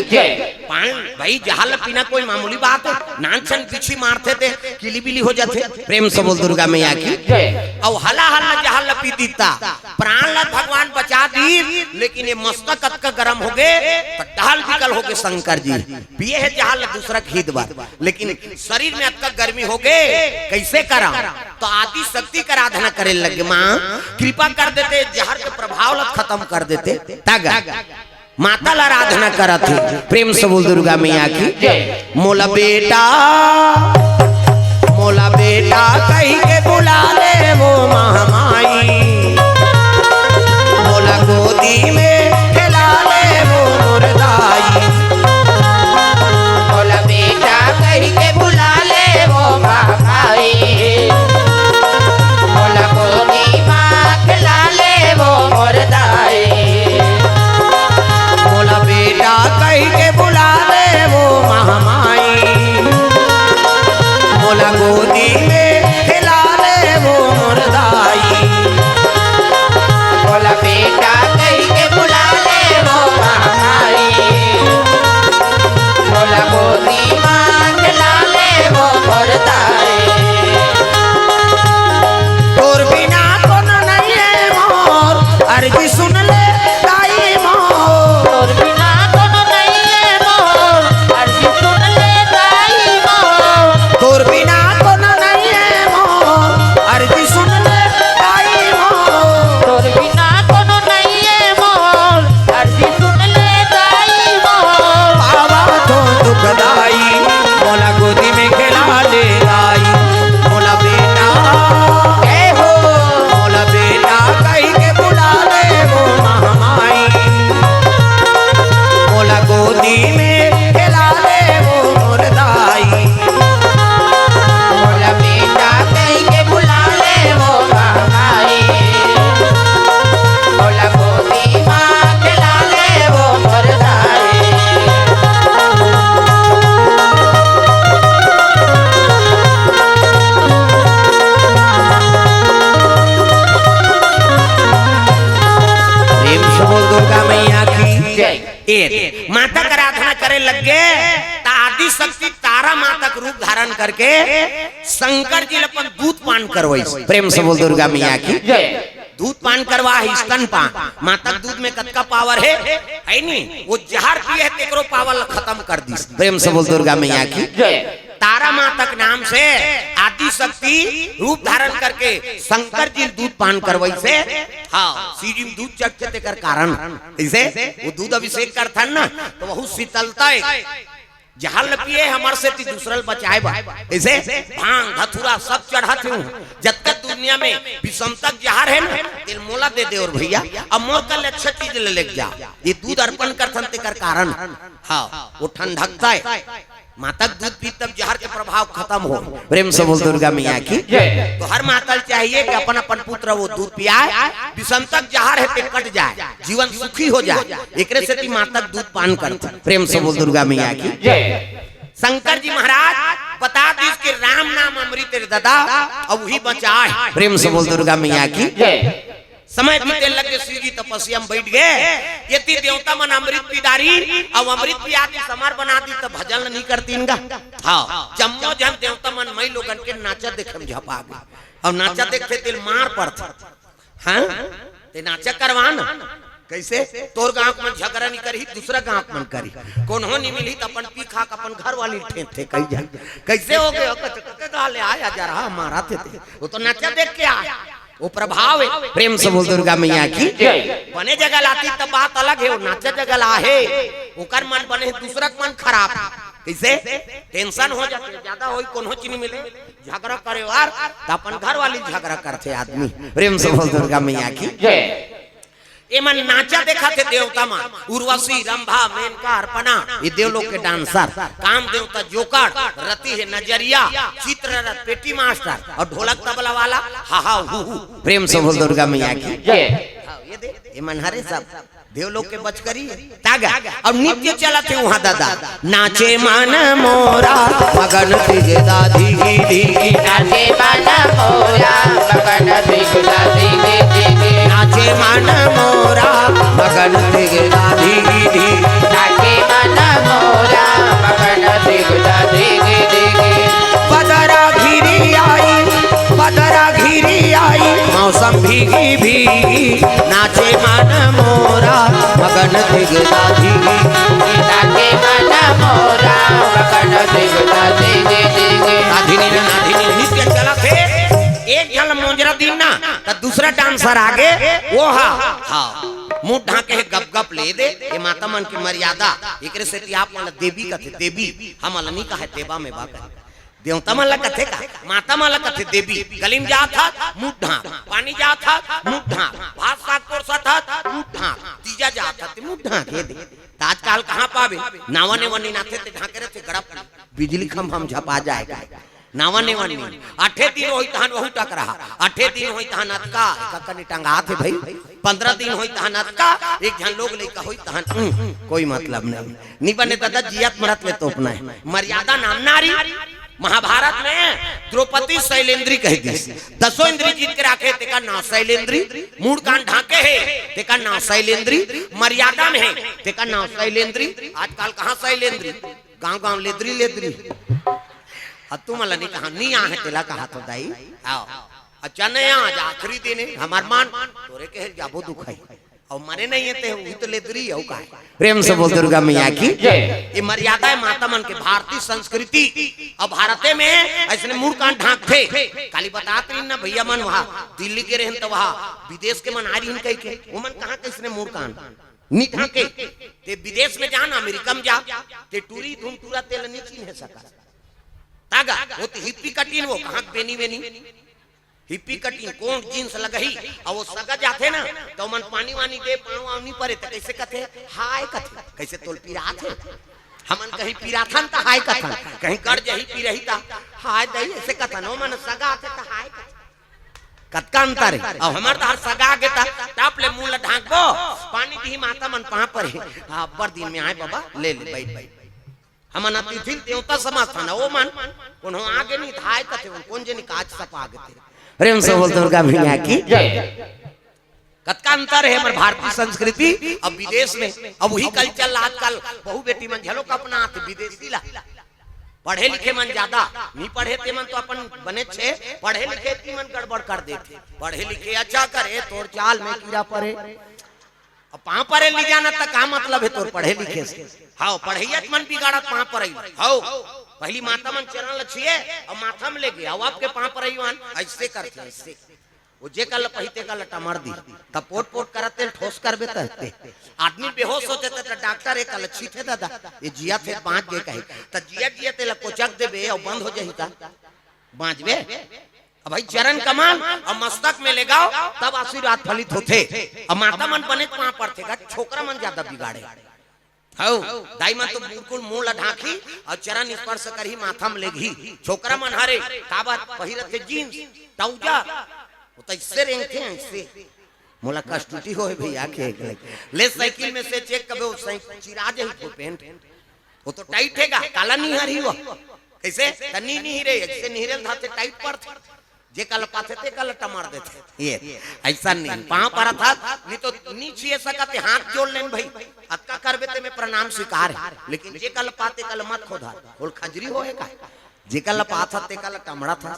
भाई जहाल पीना कोई मामूली बात है, नानछन पीछे मारते थे किली बिली हो जाते। प्रेम से बोल दुर्गा मैया की और हला हला जहाल पी दीता प्राण ला भगवान बचा दी, लेकिन ये मस्तक अतका गर्म हो गए तो ढाल निकल हो गए शंकर जी पिए है जहाल दूसरा खीद बार, लेकिन शरीर में अतका गर्मी हो गए कैसे करा तो आदि शक्ति का आराधना करे लगे। माँ कृपा कर देते जहर के प्रभाव ला खत्म कर देते तागा माता ला आराधना करत थे। प्रेम से बोल दुर्गा मैया की मोला बेटा कही के बुला ले वो महामाई। मोला गोदी में खेला ले वो मुर्दाई। मोला बेटा कही के बुला ले वो महामाई। मोला गोदी माँ खिला ले वो मुर्दाई। मोला बेटा कही के बुला ले वो महामाई। मोला गोदी में खिला ले वो मुर्दाई। मोला बेटा कही के बुला ले वो महामाई। मोला गोदी माँ खिला ले वो मुर्दाई। तोर बिना कोनो नहीं है मोर अर्जी सुन ले दाई मोर। तोर बिना कोनो नहीं है मोर अर्जी सुन ले दाई मोर। तोर बिना कोनो नहीं है मोर अर्जी सुन ले दाई मोर। तोर बिना कोनो नहीं है मोर अर्जी सुन ले दाई मोर। बाबा तो दुखदाई मोला गोदी में खेला ले दाई। मोला बेटा जय हो मोला बेटा कही के बुला ले वो महामाई। मोला गोदी में खेला ले वो मुर्दाई। मोला बेटा कही के बुला ले वो महामाई। मोला गोदी माँ खिला ले वो मुर्दाई। प्रेम से बोल दुर्गा मैया की जय। माता का आराधना करे लग गए ता आदि शक्ति तारा माता का रूप धारण करके शंकर जी अपन दूध पान करवाई। प्रेम से बोल दुर्गा मैया की जय। दूध पान करवा है स्तन पान। माता दूध में कतका पावर है नहीं, वो जहर पिए है तेकरो पावर खत्म कर दी। प्रेम से बोल दुर्गा मैया की जय। तारा माता के नाम से आदि शक्ति रूप धारण करके शंकर जी दूध पान करवाई से हाँ सीजी में दूध चढ़ते तेकर कारण ऐसे वो दूध अभिषेक करता ना तो बहुत शीतलता है जहां पिए हमारे से दूसरल बचाए बा ऐसे भांग धतूरा सब चढ़ाते हूँ जब तक दुनिया में विषमतक जहर है ना तिल मोला दे दे और भैया अब मोर कल अच्छा चीज ले जा ये दूध अर्पण करथन तेकर कारण हाँ वो ठंडकता है माता दूध पी तब जहर के प्रभाव प्रभाव खत्म हो। प्रेम से बोल दुर्गा मैया की। तो हर मातल चाहिए कि अपन अपन पुत्र वो दूध पियाए, विषमतक जहर है पे कट जाए, जीवन सुखी हो जाए। एकरे से मातक दूध पान करते। प्रेम से बोल दुर्गा मैया की। शंकर जी महाराज बता दी कि राम नाम अमृत दादा अब वही बचाए। प्रेम से बोल दुर्गा मैया की। समय बीते लगे श्री जी तपस्या में बैठ गए। यदि देवता मन अमृत पीदारी अब अमृत पिया के समार बना दी तो भजन नहीं करती इनका। हाँ जम्मो जम देवता मन मई लोगन के नाचा देखे में झपा गए। अब नाचा देखते तिल मार पड़ते। हाँ ते नाचा करवाना कैसे तोर गांव में झगड़ा नहीं करी, दूसरा गांव में करी, कौन हो नहीं मिली तो अपन पी खा अपन घर वाली थे कही जा कैसे हो गए आया जा रहा हमारा थे वो तो नाचा देख के आया। वो प्रभाव है। प्रेम से बोल दुर्गा मैया की। बने जगह लाती तब बात अलग है, वो नाचा जगह लाहे ओकर मन बने दूसरा मन खराब। कैसे टेंशन हो जाते ज्यादा हो कोनो चीज मिले झगड़ा करे यार तो अपन घर वाली झगड़ा करते आदमी। प्रेम से बोल दुर्गा मैया की। ये मन नाचा देखा थे देवता मन उर्वशी रंभा मेनका अर्पणा ये देवलोक के डांसर। काम देवता जोकर रति है नजरिया चित्ररथ पेटी मास्टर और ढोलक तबला वाला हा हा हु हु। प्रेम से बोल दुर्गा मैया की। ये मन हरे सब देवलोक के बचकरी तागा। और नित्य चला थे वहाँ दादा नाचे मन मोरा मगन धिगे दादी दी नाचे मन मोरा मगन धिगे दादी दी नाचे मन मोरा मगन धिगे दादी दी नाचे मन मोरा मगन धिगे दादी दी बदरा घिरी आई मौसम भीगी भीगी नाचे मन मोरा मगन धिगे दादी नाचे मन मोरा मगन धिगे दादी नाधिनी नित्य चला थे। एक जल मोजरा दिन ना तो दूसरा डांसर आगे वो हा मुंह ढाके गप गप ले दे। ये माता मन की मर्यादा एकरे से आप मतलब देवी कथे देवी हम अलनी का है देवा में बाका देवता मन कथे का माता मन कथे देवी। गलीम जा था मुंह ढाक पानी जा था मुंह ढाक भात साग कोरसा था मुंह ढाक तीजा जा था मुंह ढाक ये दे। आजकल कहाँ पावे नावा ने वनी नाथे ते ढाके रहे गड़प बिजली खम हम झपा जाएगा नावा ने वनी 8 दिन होई तहन वहु टक रहा 8 दिन होई तहन अतका ककनी टंगा थे भाई 15 दिन होई तहन अतका एक जन लोग लेका होई तहन कोई मतलब नहीं बने दादा जियत मरत में तोपना है। मर्यादा नाम नारी महाभारत में द्रौपदी शैलेंद्री कह दी 10 इंद्री जीत के रखे तेका नाम शैलेंद्री मूड कान ढाके है तेका नाम शैलेंद्री मर्यादा में है तेका नाम शैलेंद्री। आजकल कहाँ शैलेंद्री गांव गांव लेद्री तू मला नहीं कहा नहीं आ तेला कहा तो दाई आओ अच्छा नहीं आज आखिरी दिन है हमार मान तोरे के जाबो दुखाई और मरे नहीं है ते तो लेद्री है का। प्रेम से बोल दुर्गा मैया की। ये मर्यादा है माता मन के भारतीय संस्कृति। और भारते में ऐसे मुंह कान ढाक थे खाली बताते नहीं ना भैया मन वहाँ दिल्ली के रहन तो वहाँ विदेश के मन आ रही कह के वो मन कहाँ किसने मुंह कान नहीं ढाके ते विदेश में जाना अमेरिका में जा ते टूरी धूम टूरा तेल नहीं चीन है सका तागा वो तो हिप्पी कटीन वो कहाँ बेनी बेनी हिप्पी कटीन कौन जींस लगही और वो सगा जाते ना तो मन पानी वानी दे पाँव वाव नहीं पड़े तो कैसे कथे हाय कथे कैसे तोल पीरा थे हमन कहीं पीरा था तो हाय कथन कहीं कर जही पी रही था हाय दही ऐसे कथन वो मन सगा थे तो हाय कतका अंतर है। अब हमार तो हर सगा के था टाप ले मुंह ढांकबो पानी दी माता मन पहाँ पर है हाँ बर दिन में आए बाबा ले ले बैठ हमन अतिथि देवता समाज था ना वो मन कौन आगे नहीं था आए कथे कौन जनी काज सप आगे थे। प्रेम से बोल दुर्गा मैया की। कतका अंतर है हमारे भारतीय संस्कृति अब विदेश में अब वही कल्चर आजकल बहु बेटी मन झलो का अपना आते विदेशी ला पढ़े लिखे मन ज्यादा नहीं पढ़े ते मन तो अपन बने छे पढ़े लिखे ती मन गड़बड़ कर देते पढ़े लिखे अच्छा करे तोर चाल में कीड़ा पड़े अब पहाँ परे ले जाना तक का मतलब है तोर पढ़े लिखे से हाँ पढ़ैया मन बिगाड़त पहाँ पर हाँ पहली माता मन चरण लछिए और माथा में ले गया अब आपके पहाँ पर ऐसे करते ऐसे वो जे कल पहिते का लटा मार दी तब पोट पोट करते ठोस करबे तहते आदमी बेहोश होते तो डॉक्टर एक अलच्छी थे दादा ये जिया थे बांध के कही तो जिया जिया तेला कोचक देबे और बंद हो जाही ता बांधबे अब भाई चरण कमाल और मस्तक में ले गाओ तब आशीर्वाद फलित होते और माता मन बने वहां पड़ते का छोकरा मन ज्यादा बिगाड़े हौ दाइमा तो बिल्कुल मुंह लढाकी और चरण स्पर्श करही माथा में लेगी छोकरा मन हरे काबर पहिरत है जींस टौजा वो तो इससे रेंगते हैं इससे मोला कष्टुटी होए भैया के ले साइकिल में से चेक कबे वो चिरा जे हो पेंट वो तो टाइट हैगा काला नहीं हरी वो कैसे तनी नहीं रे ऐसे निहरल धाते टाइट पर जे कल पाथे ते कल टमार देते ये ऐसा नहीं पांव पर था नहीं तो नीचे सकते हाथ जोड़ लेन भाई अक्का करबे ते में प्रणाम स्वीकार है लेकिन जे कल पाते कल मत खोदा बोल खजरी होएगा जे कल पाथा ते कल टमड़ा था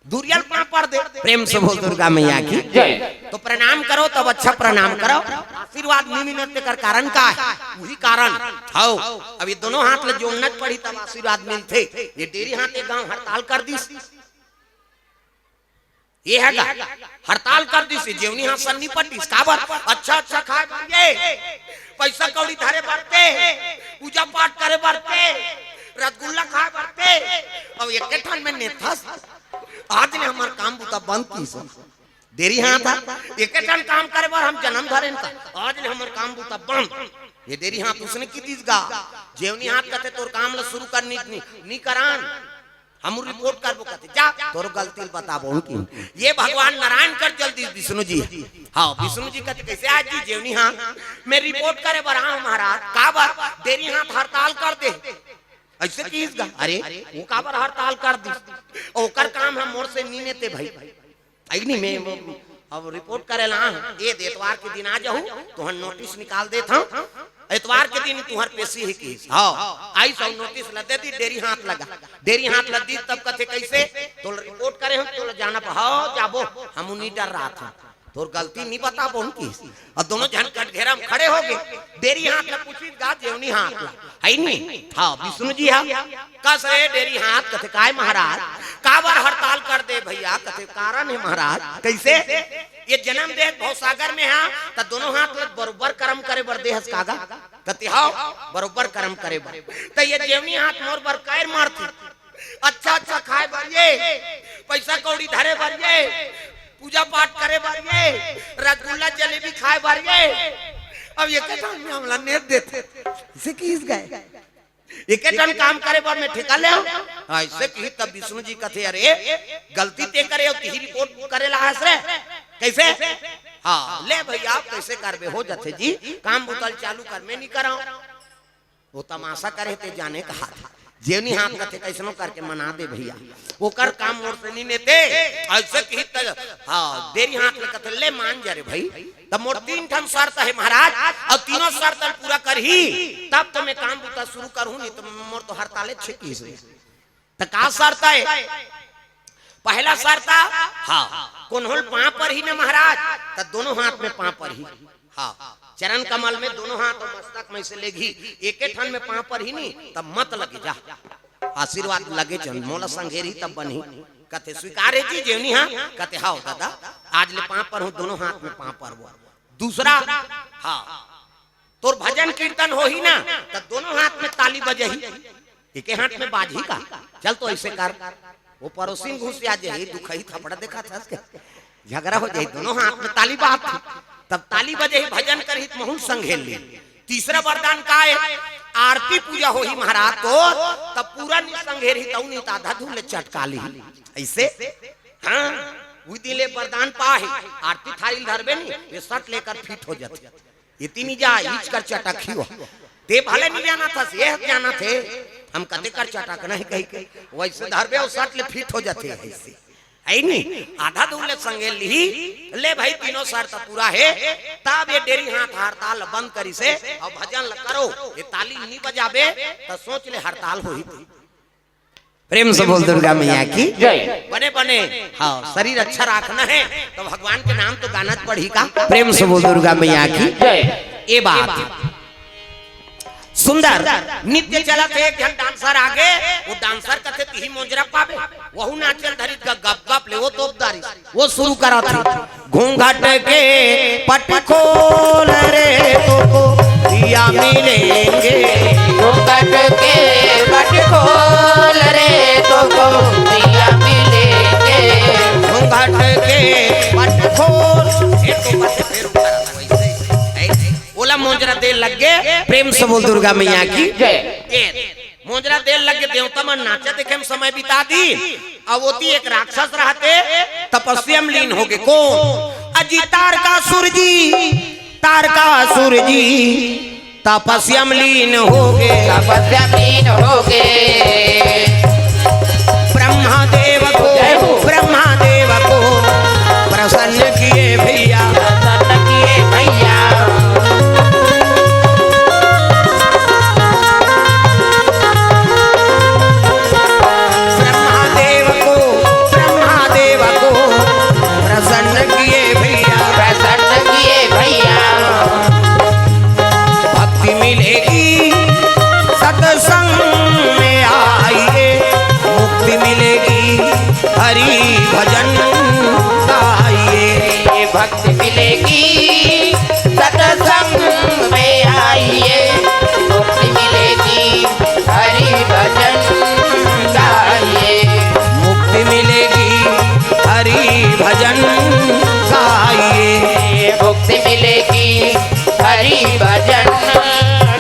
दुरियल पांव पर दे प्रेम से बोल दुर्गा मैया की जय। तो प्रणाम करो तब अच्छा प्रणाम करो आशीर्वाद नहीं मिलने का कारण का है वही कारण हाउ अब ये दोनों हाथ ले जोड़ना पड़ी तब आशीर्वाद मिलते ये डेरी हाथ एक गांव हड़ताल कर दी ये है हड़ताल कर दी जेवनी हाथ सन्नी पट्टी काबर अच्छा अच्छा खाए ये पैसा कौड़ी धारे बढ़ते पूजा पाठ करे बढ़ते रसगुल्ला खाए बढ़ते अब एक ठान में नेता आज ने हमार काम बुता बंद की सब देरी हाँ था एक ठान काम करे बार हम जन्म धरे आज ने हमार काम बुता बंद ये देरी हाथ उसने की दीस गा जेवनी हाथ कहते तोर काम ला शुरू करनी नहीं करान हम रिपोर्ट करबो कहते जा तोर गलती बताबो उनकी ये भगवान नारायण कर जल्दी विष्णु जी हाँ विष्णु जी कहते कैसे आज जी जेवनी हाँ मैं रिपोर्ट करे बरा महाराज काबर देरी हाथ हड़ताल कर दे ऐसे कीस गा अरे वो काबर हड़ताल कर दी ओकर काम हम मोर से नहीं लेते भाई आई नहीं मैं अब रिपोर्ट करेला ये एतवार के दिन आ जाऊं तो हम नोटिस निकाल देता एतवार के दिन तुहर पेशी है केस हां आई सब नोटिस ल दे दी देरी हाथ लग दी तब कथे कैसे तो रिपोर्ट करे हम तो जाना हां जाबो हम नहीं डर रहा था तोर गलती नहीं बता बोन की और दोनों जन कट घेरा में खड़े हो गए देरी हाथ ल पूछी गा जेवनी हाथ ला है नहीं हां विष्णु जी हां कस रे देरी हाथ कथे काय महाराज काबर हड़ताल कर दे भैया कथे कारण है महाराज कैसे ये जन्म दे भवसागर में हां त दोनों हाथ ल बरोबर कर्म करे बर देहस कागा कथे हां बरोबर कर्म करे बर त ये जेवनी हाथ मोर बर कैर मारती अच्छा अच्छा खाए बर ये पैसा कौड़ी धरे बर ये पूजा पाठ करे बारिये रसगुल्ला जलेबी खाए बारिये अब ये के टाइम में हमला नेत देते इसे किस गए एक टन काम करे बार में ठेका ले हां ऐसे की तब विष्णु जी कथे अरे गलती ते करे और ती रिपोर्ट करे ला हस रे कैसे हां ले भैया आप कैसे करबे हो जाते जी काम बुतल चालू कर में नहीं कराओ वो तमाशा करे ते जाने का हाथ जेवनी हाथ कथे कैसनो करके मना दे भैया वो कर काम मोर से नहीं लेते ऐसे की हां देरी हाथ ले कथे ले मान जा रे भाई तब मोर 3 ठन शर्त है महाराज और तीनों शर्त पूरा करही तब तो मैं काम बुता शुरू करूं नहीं तो मोर तो हड़ताले छेकी से त का शर्त है पहला शर्त हां कोनहोल पांव पर ही ना महाराज त दोनों हाथ में पांव पर ही हां चरण कमल में दोनों हाथ और मस्तक में से लेगी एक ठन में पांव पर ही नहीं तब मत लगे जा आशीर्वाद लगे जन मोला संघेरी तब बनी कथे स्वीकार है जी जेवनी हां कथे हां दादा आज ले पांव पर हूं दोनों हाथ में पांव पर वो दूसरा हां तोर भजन कीर्तन हो ही ना तब दोनों हाथ में ताली बजही एक हाथ में बाजी का चल तो ऐसे कर वो पड़ोसी घुस आ जाए दुखई थपड़ा देखा था झगड़ा हो जाए दोनों हाथ में ताली बात तब ताली बजे ही भजन करही महू संघेल ली तीसरा वरदान का है आरती पूजा हो ही महाराज तो तब पूरा संघेर ही तऊ नहीं आधा धूल चटका ली ऐसे हाँ वो दिले वरदान पाहे आरती थाली धरबे नहीं ये शर्ट लेकर फिट हो जाते इतनी जा ईच कर चटक ही ते भले नहीं जाना था से जाना थे हम कते कर चटक नहीं कही वैसे धरबे और शर्ट ले फिट हो जाते ऐसे है नहीं आधा दूर ले संगे ली ले भाई तीनों शर्त पूरा है तब ये डेरी हाथ हड़ताल बंद करी से और भजन करो ये ताली नहीं बजाबे तो सोच ले हड़ताल हो ही प्रेम से बोल दुर्गा मैया की जय। बने बने हाँ शरीर अच्छा रखना है तो भगवान के नाम तो गाना पढ़ी का प्रेम से बोल दुर्गा मैया की जय। ये बात सुंदर नित्य चला थे एक जन डांसर आगे वो डांसर कथे ही मोजरा पावे वहु नाचल धरित का गप गप ले वो तोपदारी वो शुरू करा था घूंघट के पट खोल रे तो दिया मिलेंगे घूंघट के पट खोल रे तो दिया मिलेंगे घूंघट के पट खोल ये तो बस फिर वैसे बोला मोजरा मोजरा दे लग गए, प्रेम से बोल दुर्गा मैया की जय। मोजरा देर लगे देवता मन नाचे देखे में समय बिता दी। अब होती एक राक्षस रहते तपस्या में लीन हो गए। कौन? अजी तारकासुर जी, तारकासुर जी तपस्या में लीन हो गए, तपस्या में लीन हो गए। ब्रह्मादेव को, ब्रह्मादेव को प्रसन्न किए भैया, प्रसन्न किए भैया। ब्रह्मादेव को, ब्रह्मादेव को प्रसन्न किए भैया, प्रसन्न किए भैया। भक्ति मिलेगी सत्संग में आइए, मुक्ति मिलेगी हरि भजन गाइए, भक्ति मिलेगी सत्संग में आइए, मुक्ति मिलेगी हरि भजन गाइए, मुक्ति मिलेगी हरि भजन गाइए, मुक्ति मिलेगी हरि भजन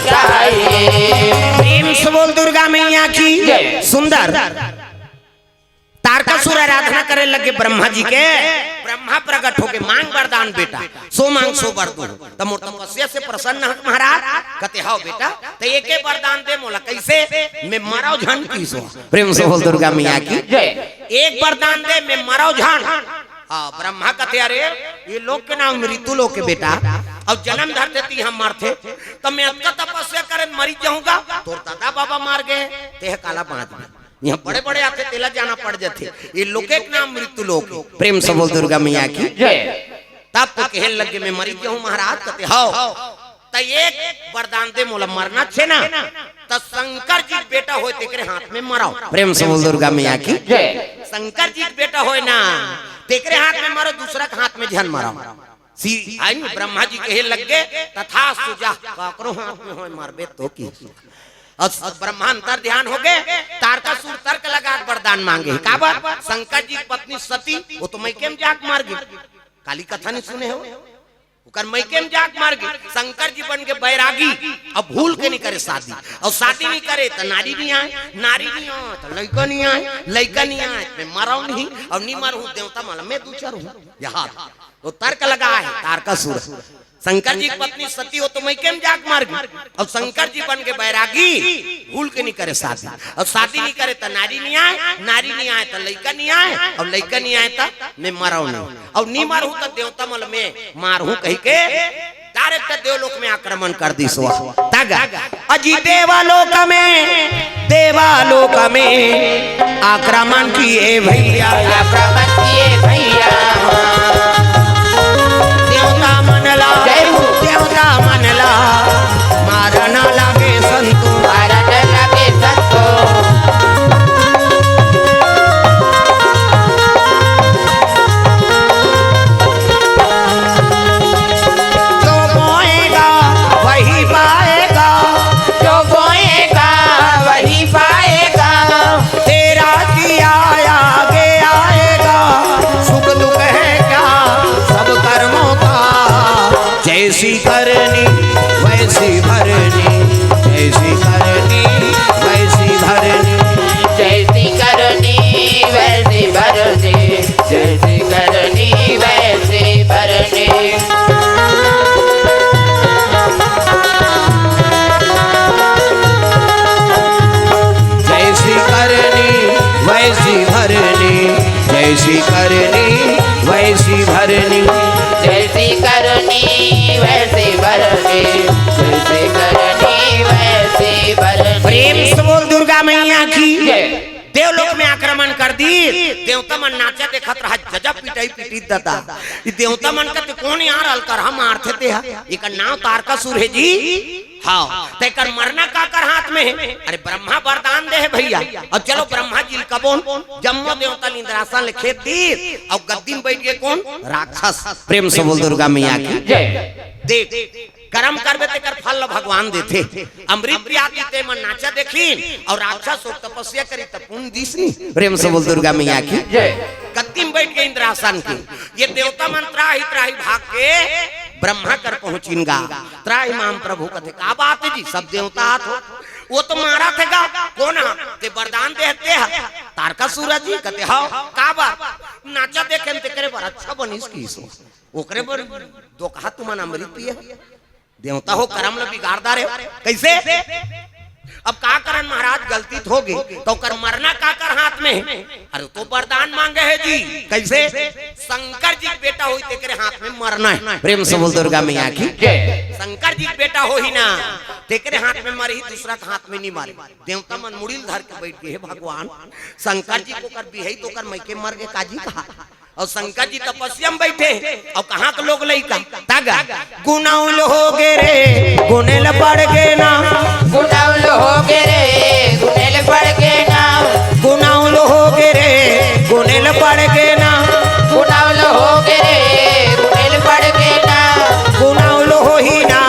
गाइए। प्रेम से बोल दुर्गा मैया की। सुंदर तारकासुर आराधना करे लगे ब्रह्मा जी के। ब्रह्मा प्रकट होके मांग वरदान बेटा, सो मांग सो वर दो। तब मोर तपस्या से प्रसन्न हक महाराज कहते हाओ बेटा तो एक एक वरदान दे मोला। कैसे? मैं मराओ झन की सो। प्रेम से बोल दुर्गा मैया की। एक वरदान दे मैं मराओ झन। हाँ ब्रह्मा कहते अरे ये लोग के नाम मृत्यु लोग के बेटा, अब जन्म धरते थी हम मरते तब मैं अतका तपस्या करे मरी जाऊंगा। तोर दादा बाबा मार गए ते काला बांध में, यहाँ बड़े बड़े आते तेला जाना पड़ जाते। ये लोग के नाम मृत्यु लोग। प्रेम से बोल दुर्गा मैया की। तब तो कहे लगे मैं मरी जाऊं महाराज कहते हाओ तो एक वरदान दे मोला मरना छे ना तो शंकर जी बेटा होए तेरे हाथ में मराओ। प्रेम से बोल दुर्गा मैया की। शंकर जी बेटा होए ना तेरे हाथ में मारो, दूसरा के हाथ में झन मराओ। सी आई ब्रह्मा जी कहे लग गए तथा सुजा काकरो हाथ में होए मारबे तो की। और ब्रह्मा अंतर ध्यान हो गए। तारकासुर तर्क लगा वरदान मांगे। का बात? शंकर जी की पत्नी सती वो तो मैकेम जाग मार गई। काली कथा नहीं सुने हो? उकर मैकेम जाग मार गई। शंकर जी बन के बैरागी, अब भूल के नहीं करे शादी, और शादी नहीं करे तो नारी नहीं आए, नारी नहीं आए तो लड़का नहीं आए, लड़का नहीं आए मैं मराऊ नहीं, और नहीं मरू देवता माला मैं दूसरा हूँ। यहाँ तो तर्क लगा है तारकासुर। शंकर जी की पत्नी सती हो तो मैकेम जाग मार गई, और शंकर जी बन के बैरागी भूल के नहीं करे शादी, और शादी नहीं करे तो नारी नहीं आए, नारी नहीं आए तो लड़का नहीं आए, और लड़का नहीं आए तो मैं मराऊ नहीं, और नहीं मारू तो देवता मल में मारू कही के डायरेक्ट देवलोक में आक्रमण कर दी। सो अजी देवालोक में, देवालोक में आक्रमण किए भैया, आक्रमण किए भैया। देवता मनला, देवता मनला मारना लागे संतो, मारना लागे संतो। जो बोएगा वही पाएगा, जो बोएगा वही पाएगा, तेरा किया आगे आएगा, सुख दुख है क्या सब कर्मों का, जैसी करनी वैसी भरनी, जैसी करनी वैसी भरनी, जैसी करनी वैसी भरनी, जैसी करनी वैसी भरनी। जैसी करनी वैसी भरनी, जैसी करनी वैसी भरनी, जैसी करनी वैसी भरनी, जैसी करनी वैसी भरनी। प्रेम से बोल दुर्गा मैया की। देवलोक में आक्रमण कर दी। देवता मन नाचा देखत रहा, जजब पिटाई पिटी दता। ये देवता मन का कौन यार अलकर हम मारते थे। एक नाम तारकासुर है जी। हाँ तेकर मरना का कर हाथ में है। अरे ब्रह्मा वरदान दे है भैया, अब चलो ब्रह्मा जी कबोन जम्मो देवता इंद्रासन लिखे दी, और गद्दी में बैठ गए कौन? राक्षस। प्रेम से बोल दुर्गा मैया की। देख कर्म करबे ते कर फल भगवान देते। अमृत भी आती ते मन नाचा देखी, और राक्षस हो तपस्या करी तब पुण्य दिसनी। प्रेम से बोल दुर्गा मैया की। गद्दी में बैठ गए इंद्रासन की। ये देवता मन त्राही त्राही भाग के ब्रह्मा कर पहुंचिनगा त्राहिमाम प्रभु कथे का बात है जी सब देवता हाथ हो वो तो मारा थेगा कौन ते वरदान देते हैं तारका सूरज जी कहते हां का बात नाचा देखे ते करे पर अच्छा बनिस की सो ओकरे पर दो कहा तुम अमृत पिए देवता हो कर्म ल बिगाड़दा रे कैसे अब का करन महाराज गलती हो गई तो कर मरना का कर हाथ में अरे तो वरदान मांगे है जी कैसे शंकर जी बेटा हुई तेरे हाथ में मरना है प्रेम से बोल दुर्गा मैया की शंकर जी बेटा हो ही ना तेरे हाथ में मर ही दूसरा का हाथ में नहीं मारे देवता मन मुड़िल धर के बैठ गए भगवान शंकर जी को कर भी है तो कर मैके मर गए काजी कहा और शंकर जी तपस्या में बैठे और कहाँ के लोग लइका तागा गुनाउल हो गे रे गुनेल पड़ गे ना गुनाउल हो गे रे गुनेल पड़ गे ना गुनाउल हो गे रे गुनेल पड़ गे ना गुनाउल हो गे रे गुनेल पड़ गे ना गुनाउल हो ही ना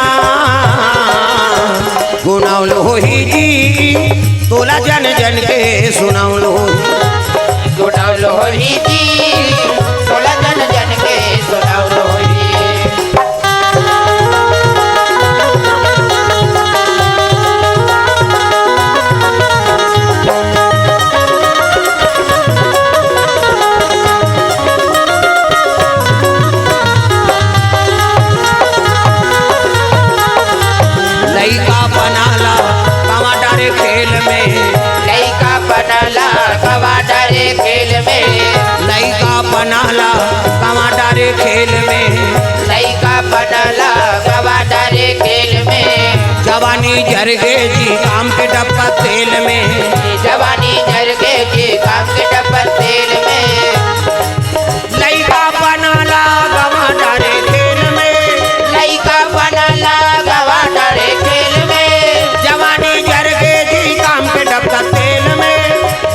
गुनाउल हो ही जी तोला जन जन के सुनाउल हो गुनाउल हो ही जी तोला जन जन के सुनाउल हो ही लइका बनाला टमाटर खेल में लइका बनला कवाडरे खेल में लइका बनाला टमाटर खेल में लइका बनला कवाडरे खेल में जवानी झर गए जी काम के डब्बा तेल में जवानी झर गए जी काम के डब्बा तेल में लइका बनाला टमाटर खेल में लइका बनला कवाडरे खेल में जवानी झर गए जी काम के डब्बा तेल में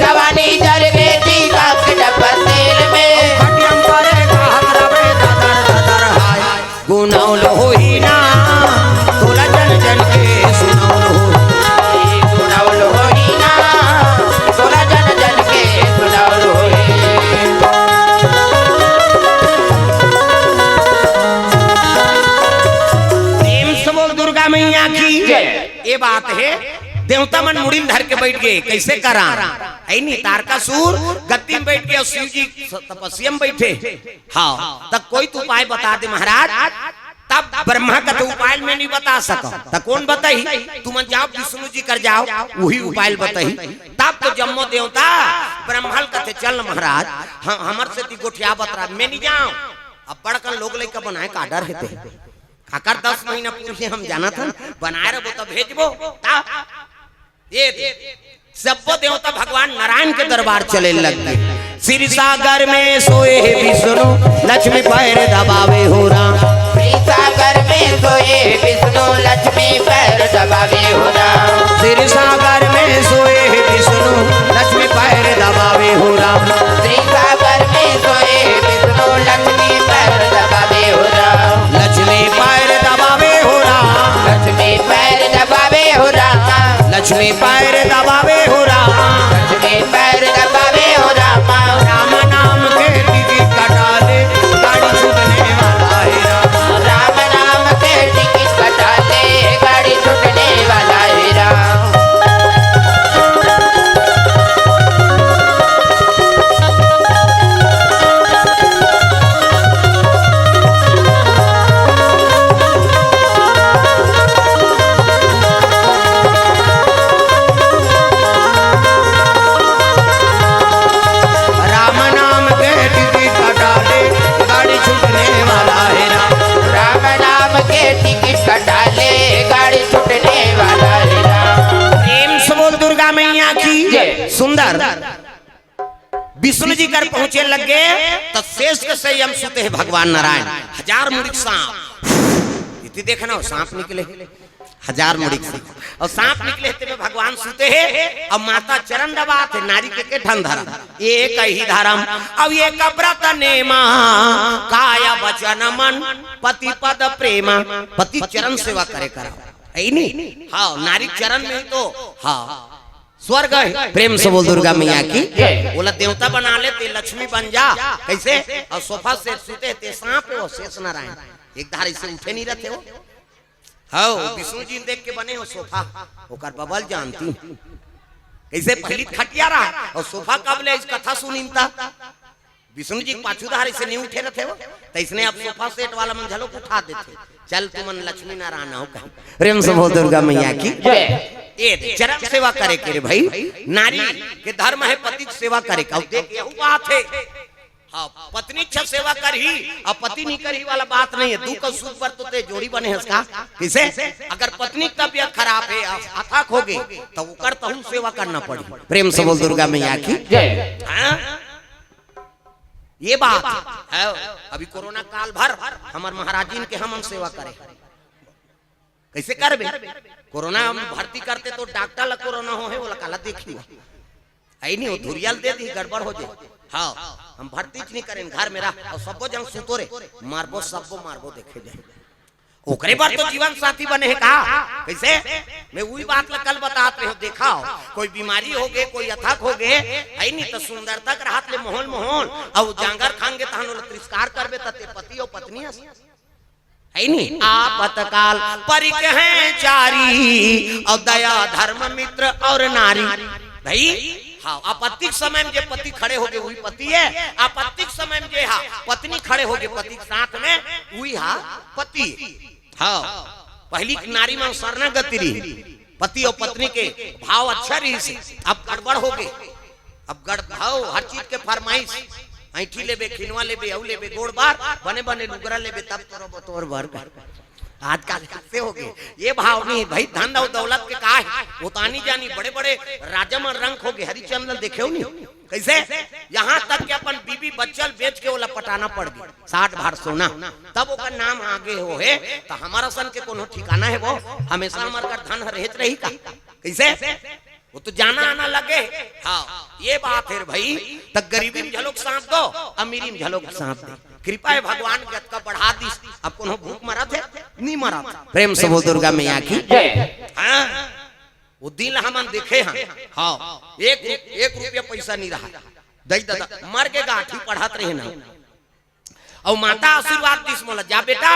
जवानी झर गए जी काम के डब्बा तेल में खटियम परे कहत रवे ददर ददर हाय गुनाउल होई ना तोला जन जन के सुनाउल हो गुनाउल होई ना तोला जन जन के सुनाउल होई प्रेम से बोल दुर्गा मैया की ये बात है देवता मन मुड़िल धर के बैठ गए कैसे करा ऐ नहीं तारकासुर गद्दी में बैठ गए और शिव जी तपस्या में बैठे हाँ तब कोई तो उपाय बता दे महाराज तब ब्रह्मा का तो उपाय में नहीं बता सका तब कौन बताई तुम जाओ विष्णु जी कर जाओ वही उपाय बताई तब तो जम्मो देवता ब्रह्मल कहते चल महाराज हमर से ती गोठिया बतरा मैं नहीं जाऊं अब बड़कन लोग लइका बनाए का डर हेते खाकर 10 महीना पूछे हम जाना था बनाए रहो तो भेजबो ये सब देवता भगवान नारायण के दरबार चले लग गए श्री सागर में सोए विष्णु लक्ष्मी पैर दबावे हो राम सागर में सोए विष्णु लक्ष्मी पैर दबावे हो राम श्री सागर में सोए विष्णु लक्ष्मी पैर दबावे हो राम सागर में सोए विष्णु लक्ष्मी पैर दबावे हो राम लक्ष्मी पैर दबावे हो राम लक्ष्मी पैर दबावे हो राम लक्ष्मी पैर दबावे हो राम लक्ष्मी पैर दबावे हो राम राम नाम के टिकट कटा ले गाड़ी छूटने वाला है राम राम नाम के टिकट कटा ले गाड़ी छूटने वाला है राम राम नाम के टिकट कटा ले गाड़ी छूटने वाला है राम राम नाम के टिकट कटा ले गाड़ी छूटने वाला है राम प्रेम से बोल दुर्गा मैया की सुंदर विष्णु जी कर पहुंचे लग गए तो शेष के संयम सुते हैं भगवान नारायण 1000 मुड़िक सांप इतनी देखना हो सांप निकले 1000 मुड़िक से और सांप निकले थे भगवान सुते हैं और माता चरण दबाते नारी के ठन धरा एक ही धर्म अब ये कब्रत नेमा काया वचन मन पति पद प्रेमा पति चरण सेवा करे करा है नहीं हाँ नारी चरण में तो हाँ स्वर्ग है प्रेम से बोल दुर्गा मैया की बोला देवता बना ले ते लक्ष्मी बन जा कैसे और सोफा से सुते ते सांप हो शेष नारायण एक धारे से उठे नहीं रहते हो। हाँ विष्णु जी देख के बने हो सोफा ओकर बबल जानती कैसे पहली खटिया रहा और सोफा कब ले इस कथा सुनीता विष्णु जी पाछू धारे से नहीं उठे रहते हो तो इसने अब सोफा सेट वाला मंझलों को उठा देते चल तुमन लक्ष्मी नारायण हो कहीं प्रेम से बोल दुर्गा मैया की ये चरम सेवा करे के रे भाई नारी के धर्म है पति की सेवा करे का देख यही बात है। हाँ पत्नी अच्छा सेवा कर ही और पति नहीं कर ही वाला बात नहीं है। तू का सुख पर तो ते जोड़ी बने इसका किसे अगर पत्नी की तबीयत खराब है अथाक हो गई तो वो कर तो सेवा करना पड़ी। प्रेम से बोल दुर्गा मैया की हाँ? ये बात है। अभी कोरोना काल भर हमार महाराजीन के हम सेवा करे कैसे करबे कोरोना हम भर्ती करते तो डॉक्टर ला कोरोना हो है वो काला देखी आई नहीं हो धुरियल दे दी गड़बड़ हो जाए। हाँ हम भर्ती नहीं करें घर में रह और सबको जंग सुतो रे मारबो सबको मारबो देखे जाए ओकरे बार तो जीवन साथी बने है कहा कैसे मैं वही बात कल बताते हो देखा हो कोई बीमारी हो गए कोई अथक हो गए है नहीं तो सुंदरता के रात ले मोहन मोहन और जांगर खाएंगे तो हम तिरस्कार करबे तते पति और पत्नी है नहीं आपतकाल परिक हैं चारी और दया धर्म मित्र और नारी भाई। हाँ आपत्तिक समय में जो पति खड़े हो गए वही पति है आपत्तिक समय में जो पत्नी खड़े हो गए पति के साथ में वही पति। हाँ पहली नारी में शरणागति रही पति और पत्नी के भाव अच्छा रही से अब गड़बड़ हो गए अब गड़भाव हर चीज के फरमाइश ऐठी लेबे खिनवा लेबे औ लेबे गोड़ बार बने बने लुगरा लेबे तब तोरो बतोर भर कर आजकल कैसे हो गए ये भाव नहीं भाई धन और दौलत के का है वो तानी जानी बड़े बड़े राजा में रंग हो गए हरिचंदन देखे हो नहीं कैसे यहाँ तक कि अपन बीबी बच्चल बेच के वो लपटाना पड़ गई 60 भार सोना तब वो का नाम आगे हो है तो हमारा सन के कोनो ठिकाना है वो हमेशा हमारे का धन रहत रही का कैसे वो तो जाना आना लगे। हाँ ये बात है भाई तक गरीबी में झलोक सांप दो अमीरी में झलोक सांप दे कृपा है भगवान के का बढ़ा दी अब कोनो भूख मरा थे नहीं मरा प्रेम से बोल दुर्गा मैया की हाँ वो दिन हम देखे हैं। हाँ एक रुपया पैसा नहीं रहा दई दादा मर के गाठी पढ़ात रहे ना और माता आशीर्वाद दिस मोला जा बेटा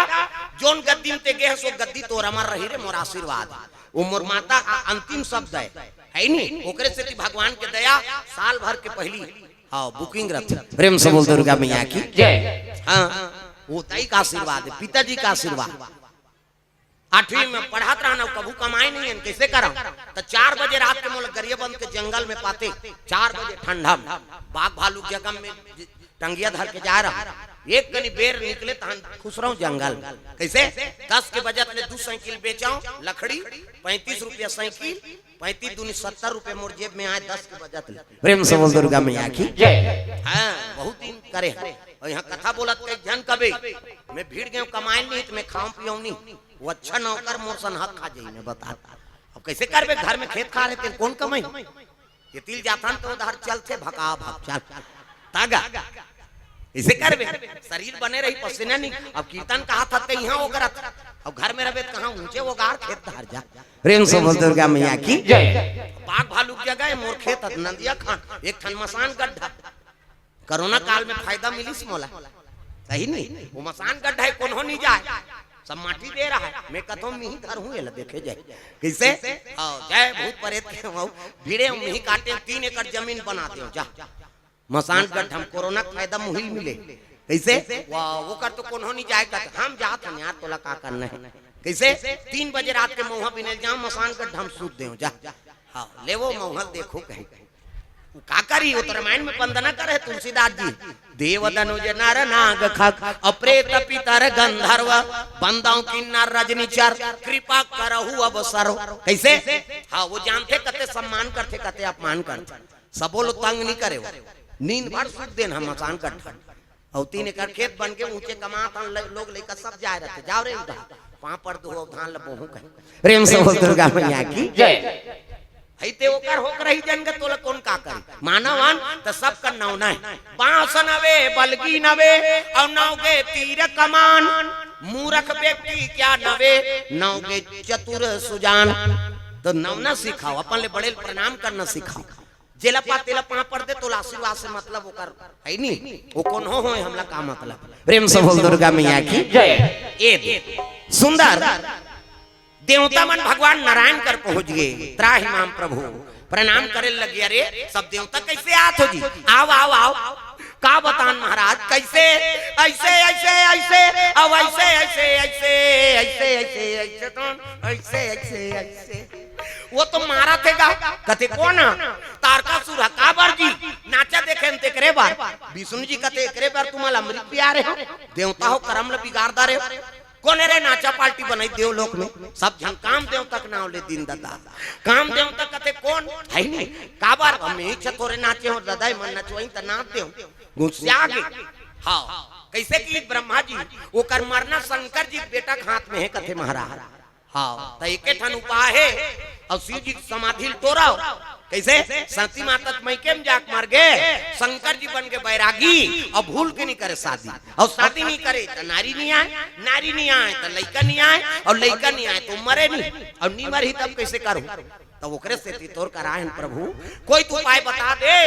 जोन गद्दी में ते गे सो गद्दी तोरा मर रही रे मोर आशीर्वाद वो मोर माता का अंतिम शब्द है नहीं ओकरे से भगवान के दया साल भर के पहली हाँ बुकिंग रखी प्रेम से बोल दुर्गा मैया की जय। हाँ वो दाई का आशीर्वाद है पिताजी का आशीर्वाद 8वीं में पढ़ात रहना कभू कमाई नहीं है कैसे करा तो 4 बजे रात के मोल गरियाबंद के जंगल में पाते 4 बजे ठंडा में बाघ भालू जगह में टंगिया धर के जा रहा एक कनी बेर निकले तो खुश रहूं जंगल कैसे 10 के बजट में 2 साइकिल बेचाऊं लकड़ी 35 रुपया साइकिल 35 दूनी 70 रुपए मोर जेब में आए 10 के बजट प्रेम से बोल दुर्गा मैया की जय। हाँ बहुत दिन करे और यहाँ कथा बोलत कई जन कबे मैं भीड़ गए कमाए नहीं तो मैं खाऊं पियो नहीं वो अच्छा नौकर मोर सन हक खा जाई मैं बता अब कैसे करबे घर में खेत खा रहे कौन कमाई ये तिल जाथन तो उधर चलते भगा भाग चल तागा इसे करबे शरीर बने रही पसीना नहीं अब कीर्तन कहा था ते यहाँ वो करत अब घर में रहे कहाँ ऊंचे वो गार खेत धार जा प्रेम से बोल दुर्गा मैया की जय। बाघ भालू की जगह मोर खेत नंदिया खान एक खन मसान गड्ढा कोरोना काल में फायदा मिली मोला सही नहीं वो मसान गड्ढा है कौन हो नहीं जाए सब माटी दे रहा है मैं कथों में ही घर हूँ देखे जाए कैसे जय भूत प्रेत भीड़े में ही काटे 3 एकड़ जमीन बनाते हो जा मसान गढ़ हम कोरोना फायदा मुहिल मिले कैसे वो कर तो कौन हो नहीं जाएगा हम जात हम यार तोला का करना है कैसे 3 बजे रात के मौहा बिने जाऊं मसान गढ़ हम सूत दे जा हाँ ले वो मौहल देखो कहीं का करी वो तो रामायण में वंदना करे तुलसीदास जी देव दनुज नर नाग खग अप्रेत पितर गंधर्व बंदाओं किन्नर रजनीचर कृपा करहु अब सर्व कैसे हाँ वो जानते कते सम्मान करते कते अपमान करते सबो लोग तंग नहीं करे नींद भर सूत देना मकान का ठंड और 3 एकड़ खेत बन के ऊंचे कमात लोग लेकर सब जाए रहते जाओ रे उधर पापड़ दो धान लबोहू कहीं प्रेम से बोल दुर्गा मैया की जय। हईते ओकर होकर ही जनगत तोला कौन का करी मानवान तो सब का नौना है बांस नवे बलगी नवे और नौगे तीर कमान मूर्ख व्यक्ति क्या नवे नौगे चतुर सुजान तो नौना सिखाओ अपन ले बड़े प्रणाम करना सिखाओ जेलपा तेलपा पर दे तो आशीर्वाद से मतलब ओकर है नी वो कौन हो हमला का मतलब प्रेम से बोल दुर्गा मैया की जय ए सुंदर देवता मन भगवान नारायण कर पहुंच गए त्राहि माम प्रभु प्रणाम करे लगे अरे सब देवता कैसे आत हो जी आओ आओ आओ का बतान महाराज कैसे ऐसे ऐसे ऐसे अब ऐसे ऐसे ऐसे ऐसे ऐसे ऐसे तो ऐसे ऐसे ऐसे वो तो मारा थे गा कते कौन तारकासुर काबर जी नाचा देखे ते करे बार विष्णु जी कते करे बार तुम्हारा अमृत पिया रहे हो देवता हो करम ल बिगाड़दा रे कौन रे नाचा पार्टी बनाई देव लोक में सब जन काम देव तक नाव ले दिन दादा काम देव तक कते कौन है नहीं काबर हमें इच्छा तोरे नाचे हो दादा मन नचवाई त नाच देव गुस्सा गे हां कैसे की ब्रह्मा जी वो कर मरना शंकर जी बेटा के हाथ में है कथे महाराज हां त एके ठन उपाय है और शिव जी समाधि तोड़ाओ कैसे सती माता मई के जाक मर गए शंकर जी बन के बैरागी और भूल के नहीं करे शादी और शादी नहीं करे तो नारी नहीं आए तो लड़का नहीं आए और लड़का नहीं आए तो मरे नहीं और नहीं मरी तब कैसे करूं तब ओकरे से तोर कराहन प्रभु कोई तो उपाय बता दे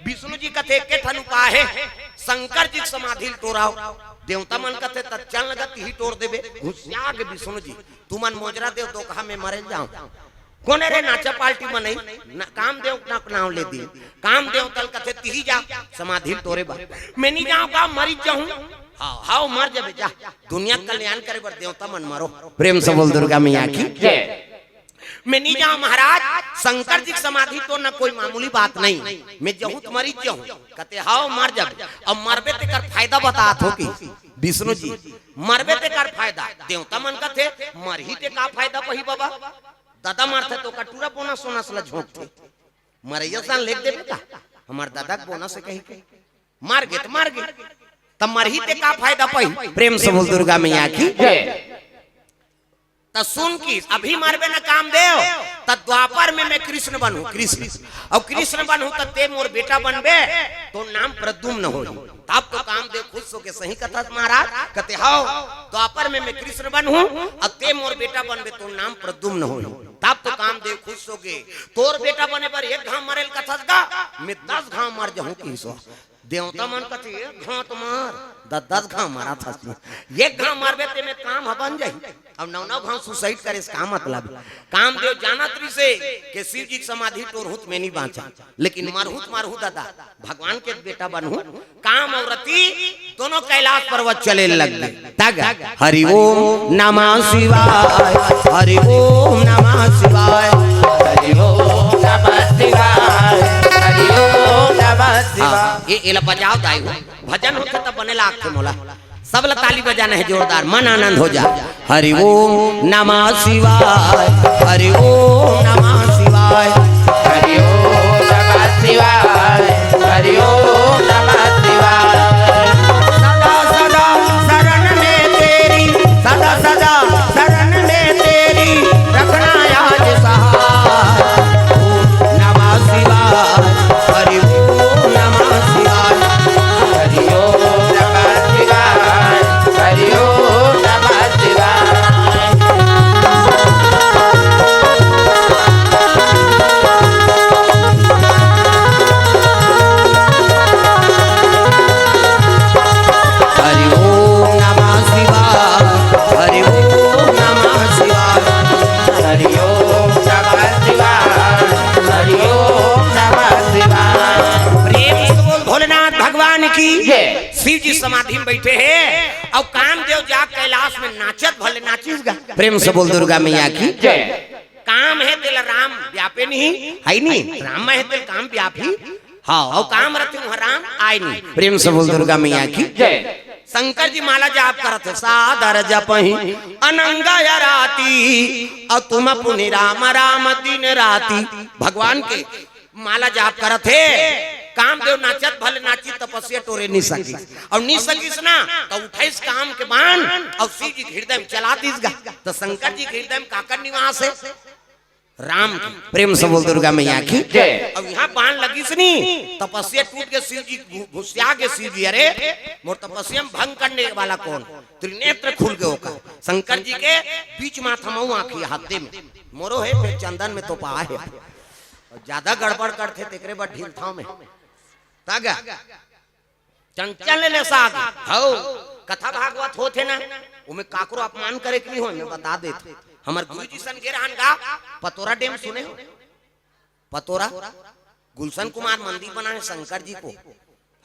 विष्णु जी कथे के ठन उपाय है शंकर जी समाधि तोड़ाओ देवता मन कथे तत्चल लगत ही तोड़ देबे घुसिया के विष्णु जी तू मन मोजरा देव तो कहा मैं मरे जाऊं कौन रे नाचा पार्टी बनाई काम देव ना नाम ले दी काम देव तल कथे तिही जा समाधि तोरे बा मैं नहीं जाऊं का मरी जाऊं हां मर जाबे जा दुनिया कल्याण करे बर देवता मन मारो प्रेम से बोल दुर्गा मैया की जय मैं नहीं जाऊं महाराज शंकर जी की समाधि तो ना कोई मामूली बात नहीं मैं जाऊं तो मरी जाऊं कहते हां मर जाबे अब मरबे ते कर फायदा बतात हो की विष्णु जी मरबे ते कर फायदा देवता मन कथे मर ही ते का फायदा पही बाबा दादा मारते तो कटूरा बोना सोना सला झोंकते मरैया सान लेख दे बेटा हमार दादा के बोना से कही के मार गए तब मरही ते का फायदा पई प्रेम से बोल दुर्गा मैया की जय त सुन की अभी मारबे ना काम देव त द्वापर में मैं कृष्ण बनूं कृष्ण और कृष्ण बनूं त ते मोर बेटा बनबे तो नाम प्रद्युम्न हो तब तो काम देव खुश हो के सही कथा महाराज कहते हां द्वापर में मैं कृष्ण बनूं और ते मोर बेटा बनबे तो नाम प्रद्युम्न हो तब तो काम देव खुश हो गए तोर बेटा बने पर एक घाव मरेल कथा का मैं 10 घाव मर जाऊं की सो देवता मन कथे एक घाव तो मार 10 घाव मारा था एक घाव मारबे ते में काम बन जाई अब 9 घाव सुसाइड करे इसका मतलब काम देव जानत रही से कि शिव जी समाधि तोर हुत में नहीं बांचा लेकिन मारहूत दादा भगवान के बेटा बनहूं काम और रति दोनों कैलाश पर्वत चले लग गए तग हरि ओम नमः शिवाय हरि ओम नमः शिवाय हरि ओम नमः शिवाय हरि ओम नमः शिवाय ये एला बजाओ दाई भजन होता तब बने लाख थे मोला सब ला ताली बजाना है जोरदार मन आनंद हो जा हरि ओम नमः शिवाय हरि ओम नमः शिवाय हरि ओम नमः शिवाय हरि ओम नमः शिवाय सदा सदा शरण में तेरी सदा सदा शरण में तेरी रखना याद सहाय ओम नमः शिवाय हरि ओम नमः शिवाय हरि ओम नमः शिवाय हरि ओम नमः शिवाय हरि ओम नमः शिवाय हरि ओम नमः शिवाय हरि ओम नमः शिवाय हरि ओम नमः शिवाय प्रेम से बोल भोलेनाथ भगवान की जय। शिव जी समाधि में बैठे हैं और कामदेव जा कैलाश में नाचत भले नाचिसगा प्रेम से बोल दुर्गा मैया की जय काम है तेल राम व्यापे नहीं है नहीं राम है तेल काम व्यापी हाँ और काम रहते वहाँ राम आए नहीं प्रेम से बोल दुर्गा मैया की जय शंकर जी माला जाप करत है सादर जपहि अनंगा या राती और तुम पुनि राम राम दिन राती भगवान के माला जाप करत है कामदेव नाचत भले नाची तपस्या टोरे नहीं सकी और नहीं सकीस ना तो उठाइस काम के बाण और शिव जी हृदय में चला दीसगा तो शंकर जी हृदय में काकर निवास है राम की प्रेम से बोल दुर्गा मैया की जय। अब यहाँ बाण लगी सुनी तपस्या टूट के शिव जी घुसिया के शिव जी अरे मोर तपस्या में भंग करने वाला कौन त्रिनेत्र खुल गए होगा शंकर जी के बीच माथा मऊ आखी हाथे में मोरो है फिर चंदन में तो पा है और ज्यादा गड़बड़ करते तेकरे बड़ ढील थाव में तागा चंचल ले साग हो कथा भागवत होते ना उमे काकरो अपमान करे के नहीं हो मैं बता देते हमर गुरुजी सन के रहन गा पतोरा डैम सुने हो पतोरा गुलशन कुमार मंदिर बना है शंकर जी को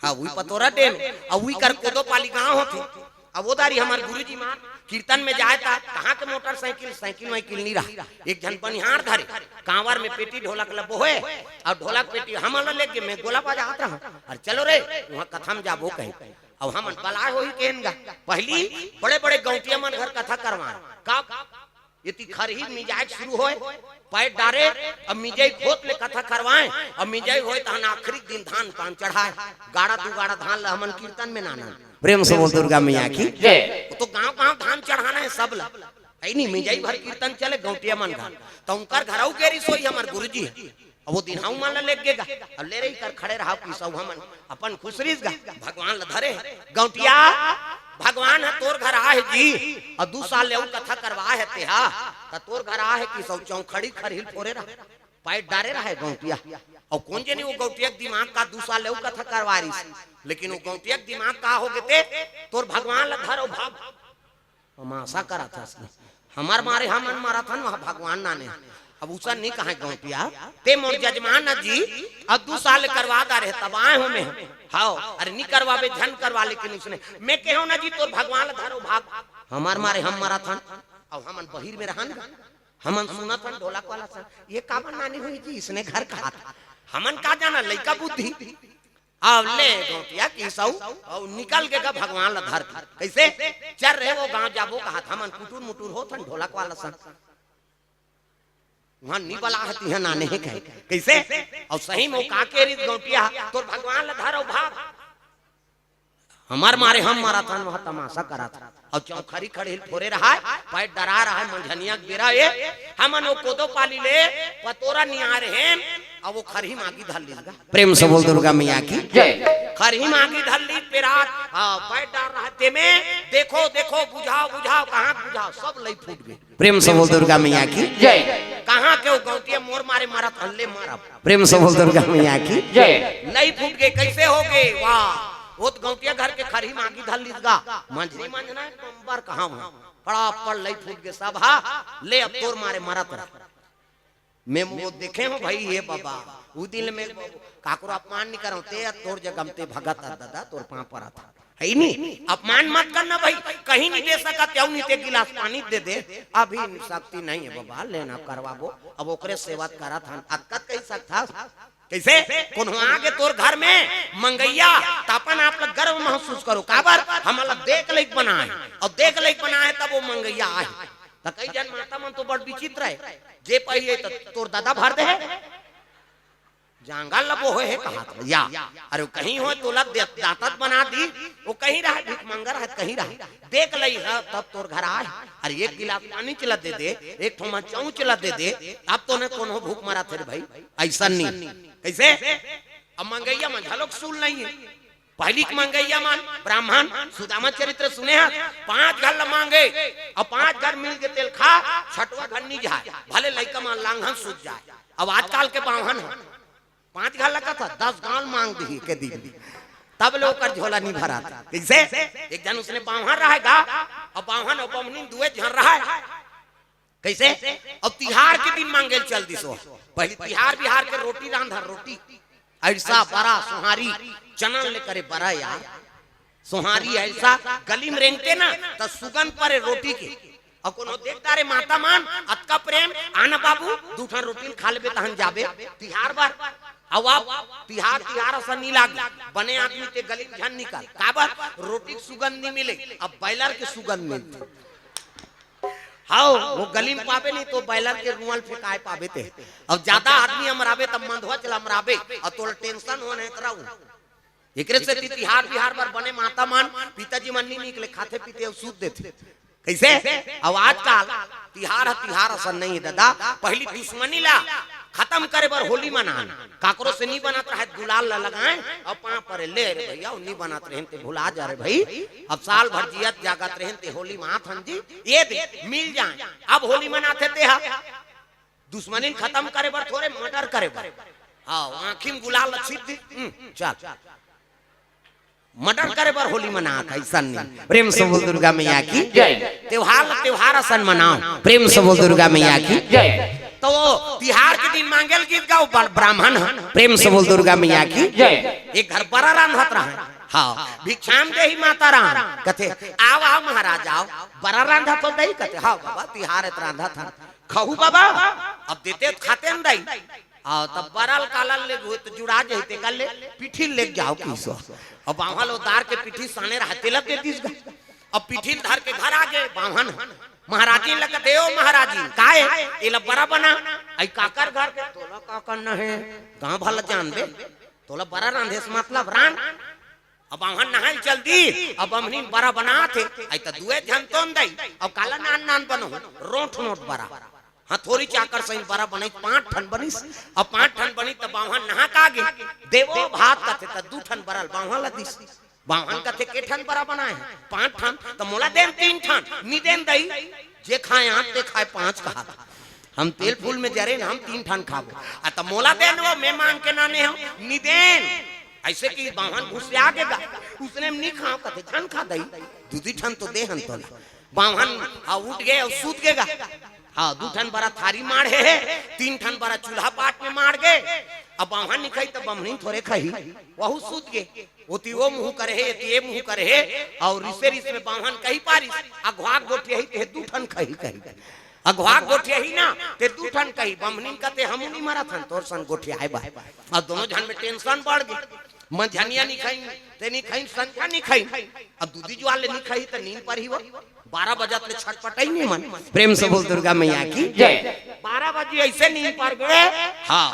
हाँ वही पतोरा डैम और वही कर कोदो पाली गांव होते अब वो दारी हमारे गुरुजी मान कीर्तन में जाए था कहाँ के मोटरसाइकिल साइकिल वाइकिल नहीं रहा एक जन बनिहार धरे कांवर में पेटी ढोलक लबो है और ढोलक पेटी हम लेके मैं गोला बजात रहा और चलो रे वहाँ कथा में जाबो कहीं अब हम बला हो ही केनगा पहली बड़े बड़े गौटिया मन घर कथा करवाए का ये खरही मिजाज शुरू होए पैर डारे अब मिजाई खोत ले कथा करवाए अब मिजाई होए तो आखिरी दिन धान पान चढ़ाए गाड़ा दू गाड़ा धान ला हमन कीर्तन में नाना प्रेम से बोल दुर्गा मैया की तो गांव धान चढ़ाना है सब ला नहीं मिजाई भर कीर्तन चले गौटिया मन घर तो उनकर घरऊ केरी सोई हमार गुरुजी अब वो दिन हम मान ले गेगा अब ले रही कर खड़े रहा की सब हमन अपन खुशरीस गा भगवान ला धरे गौटिया भगवान है तोर घर आ है जी और 2 साल ले कथा करवा है तेहा त तोर घर आ है कि सब चौखड़ी खरहिल फोरे रहा पैर डारे रहा है गौटिया और कौन जे नहीं वो गौटिया दिमाग का 2 साल ले कथा करवा रही लेकिन वो गौटिया दिमाग का हो गए तोर भगवान ला धरो भाग हम आशा करा था हमार मारे हमन मारा था वहां भगवान नाने अब उसा नहीं कहा गौटिया ते मोर जजमान जी अब 2 साल करवा दा रहे तब आए हो मैं हाओ अरे नहीं करवावे धन करवा लेकिन उसने मैं कहो ना जी तो भगवान धरो भाग हमार मारे हम मारा था अब हमन बहिर में रहन हमन सुना था ढोलक वाला सन ये कामन नानी हुई जी इसने घर कहा था हमन का जाना लइका बुद्धि अब ले गौटिया की सौ और निकल के भगवान ला धर कैसे चल रहे वो गांव जाबो कहा हमन कुटुर मुटुर होथन ढोलक वाला सन वहां नहीं बलाहती है नाने है कैसे और सही में काके रित गौटिया तो भगवान ला धरो भाग हमार मारे हम मारा था वहां तमाशा करा था और चौखरी खड़े फोरे रहा पैर डरा रहा है मंझनिया बेरा ये हमन वो कोदो पाली ले पतोरा निया रहे और वो खरही मांगी धर लेगा प्रेम से बोल दुर्गा मैया की खरही मांगी धर ली पेरात पैर डाल रहा ते में देखो देखो बुझाओ बुझाओ कहाँ बुझाओ सब लई फूट गए प्रेम से बोल दुर्गा मैया की जय कहाँ के गौटिया मोर मारे मारा थल्ले मारा प्रेम से बोल दुर्गा मैया की जय नहीं फूट गए कैसे हो गए वाह वो तो गौटिया घर के खरही मांगी धर लीगा मंझनी मंझना नंबर कहाँ हुआ बड़ा पड़ लई फूट गए सब हा ले अब तोर मारे मारा तरफ मैं वो देखे हूँ भाई ये बाबा वो दिन में काकरो अपमान नहीं करो ते तोर जगह ते भगत दादा तोर पाँव पर आता है नहीं अपमान मत करना भाई कहीं नहीं दे सका त्यों नहीं ते गिलास पानी दे दे अभी शक्ति नहीं है बाबा लेना करवाबो अब ओकरे सेवा करा था अक्कत कही सकता कैसे कौन आगे तोर घर में मंगैया तापन आप लोग गर्व महसूस करो काबर हमारा देख लाइक बनाए और देख लाइक बनाए तब वो मंगैया आए तो कई जन माता मन तो बड़ विचित्र है जे पहिए तो तोर दादा भर दे है जांगा लबो है कहा या अरे कहीं हो तो लग दांतत बना दी वो कहीं रहा भिख मंगर है कहीं रहा देख लई है तब तोर घर आए अरे एक गिलास पानी चला दे दे एक ठोमा चाऊ चला दे दे अब तो ने कोनो भूख मरा थे भाई ऐसा नहीं कैसे अब मंगैया मन झलक सुन नहीं है पहली मंगैया मान ब्राह्मण सुदामा चरित्र सुने हैं 5 घर मांगे और 5 घर मिल के तेल खा 6वां घर नहीं जाए भले लइका मान लांघन सूझ जाए अब आजकल के बाहन 5 घर लगा था 10 गाल मांग दी के दी तब लोग कर झोला नहीं भरा था कैसे एक जन उसने बाहन रहेगा और बाहन और बमनी दुए झर रहा है कैसे अब तिहार के दिन मांगे चल दी सो पहले तिहार बिहार के रोटी रांधा रोटी ऐसा बड़ा सुहारी चना लेकर बड़ा यार सुहारी ऐसा गली में रेंगते ना तो सुगंध पर रोटी के और कोनो देखता रे माता मान अतका प्रेम आना बाबू दूठा रोटी खा लेबे तहन जाबे तिहार बार अब तिहार तिहार ऐसा नहीं लाग बने आदमी के गली झन निकाल काबर रोटी सुगंध नहीं मिले अब बैलर के सुगंध मिलते हाँ वो गली में पावे नहीं तो बैलर के रुमाल फेंकाए पावे थे अब ज्यादा आदमी अमरावे तब मंधवा चला अमरावे और तो टेंशन होने कराऊ एकरे से तिहार बिहार बार बने माता मान पिताजी मन नहीं निकले खाते पीते सूद देते कैसे अब आजकल तिहार ऐसा नहीं है दादा पहली दुश्मनी ला खत्म करे बार होली मनाना काकरो से नहीं बनाता है गुलाल ला लगाए और पाँव पर ले रे भैया नहीं बनाते रहते भुला जा रहे भाई अब साल भर जियत जागत रहते होली माथन जी ये दे मिल जाए अब होली मनाते थे दुश्मनी खत्म करे बर थोड़े मर्डर करे बर हाँ आँखी में गुलाल अच्छी थी चल मर्डर करे बर होली मना ऐसा नहीं प्रेम से बोल दुर्गा मैया की जय त्योहार असन मनाओ प्रेम से बोल दुर्गा मैया की जय तो तिहार के दिन मांगल गीत गाओ ब्राह्मण प्रेम से बोल दुर्गा मैया की जय एक घर बड़ा रांधत रहा हाँ भिक्षाम दे ही माता राम कथे आओ आओ महाराज आओ बड़ा रांधा तो दही कथे हाँ बाबा तिहार रांधा था खहू बाबा अब देते खाते हम दही आओ तब बरल कालल ले तो जुड़ा जैते कल ले पीठी ले जाओ किसो अब बावल उतार के पीठी साने रहते लग दे दिस अब पीठी धर के घर आ गए बावन महाराजी लगते हो महाराजी काहे ये बड़ा बना आई काकर घर के तोला काकर न है गांव भला जान दे तोला बड़ा रांधे से मतलब रान अब वहां नहाई जल्दी अब हमनी बड़ा बना थे आई त दुए धन तोन दई अब काला नान नान बनो रोठ नोट बड़ा हाँ थोड़ी चाकर सही बड़ा बनी 5 ठन बनी अब 5 ठन बनी त बावन नहा का गे देवो भात कथे त 2 ठन बरल बावन लदिस बावन कथे के ठन बड़ा बनाए 5 ठन त मोला देन 3 ठन नी देन दई जे खाए आठ ते खाए 5 कहा हम तेल फूल में जरे हम 3 ठन खाबो आ त मोला देन वो मैं मांग के नाने हम नी देन ऐसे कि बावन घुस आ गएगा उसने नहीं खाओ कथे ठन खा दई दूधी ठन तो दे हन तो बावन आ उठ गए और सूत गएगा हाँ 2 ठन बड़ा थारी मार है 3 ठन बड़ा चूल्हा पाट में मार गए अब बावन नहीं खाई तो बमनी थोड़े खाई वहु सूत गए ओती वो मुंह करे है ये मुंह करे है और रिसे रिसे में बावन कही पारी अघवाक गोटिया ही ते 2 ठन खाई कही अघवाक गोटिया ही ना ते 2 ठन कही बमनी कते हम नहीं मारा थन तोर सन गोटिया है बा और दोनों जन में टेंशन बढ़ गई मझनिया नहीं खाई ते नहीं खाई संख्या नहीं खाई अब दूधी ज्वाले नहीं खाई तो नींद पर ही वो 12 बजे तक छटपटाई नहीं मन प्रेम से बोल दुर्गा मैया की जय 12 बजे ऐसे नींद पर गए हाँ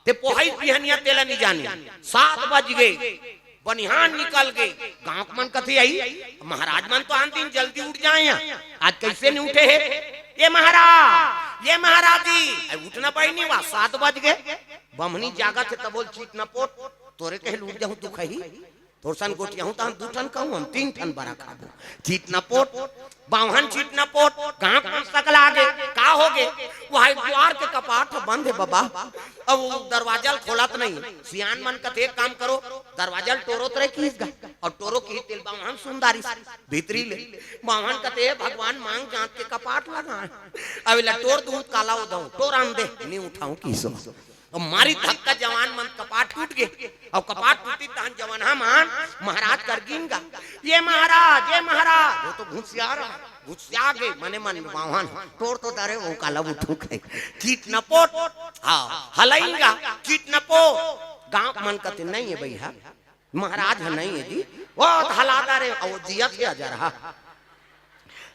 ते पोहाई पिहनिया तेला नहीं जाने 7 बज गए बनिहान निकल गए गांव मन कथे आई महाराज मन तो आन दिन जल्दी उठ जाए आज कैसे नहीं उठे है ये महाराज जी उठना पाई नहीं वहा 7 बज गए बमनी जागा थे तब बोल चीट न पोट तोरे कहे लूट जाऊं तू कही तोर सन गोटिया हूं तो हम 2 ठन कहूं हम 3 ठन बड़ा खाबो चीट न पोट बावन चीट न पोट गांव में सकल आगे का हो गए वहां द्वार के कपाट बंद है बाबा अब वो दरवाजा खोलत नहीं सियान मन का एक काम करो दरवाजा टोरोत रहे किस गा और टोरो की तेल बावन सुंदरी भीतरी ले बावन कते भगवान मांग जांच के कपाट लगा अब टोर दूध काला उदो टोर आन दे नहीं उठाऊं किसो और मारी धक्का जवान मन कपाट टूट गए और कपाट टूटी तहन जवान मान महाराज कर गिनगा ये महाराज वो तो घुसिया गए मने मन बावन तोड़ तो दरे वो काला उठू खाए कीट न पोट हाँ हलाइंगा कीट न पो गांव मन कते नहीं है भैया महाराज है नहीं है जी वो हलादा रे वो जिया थे अजर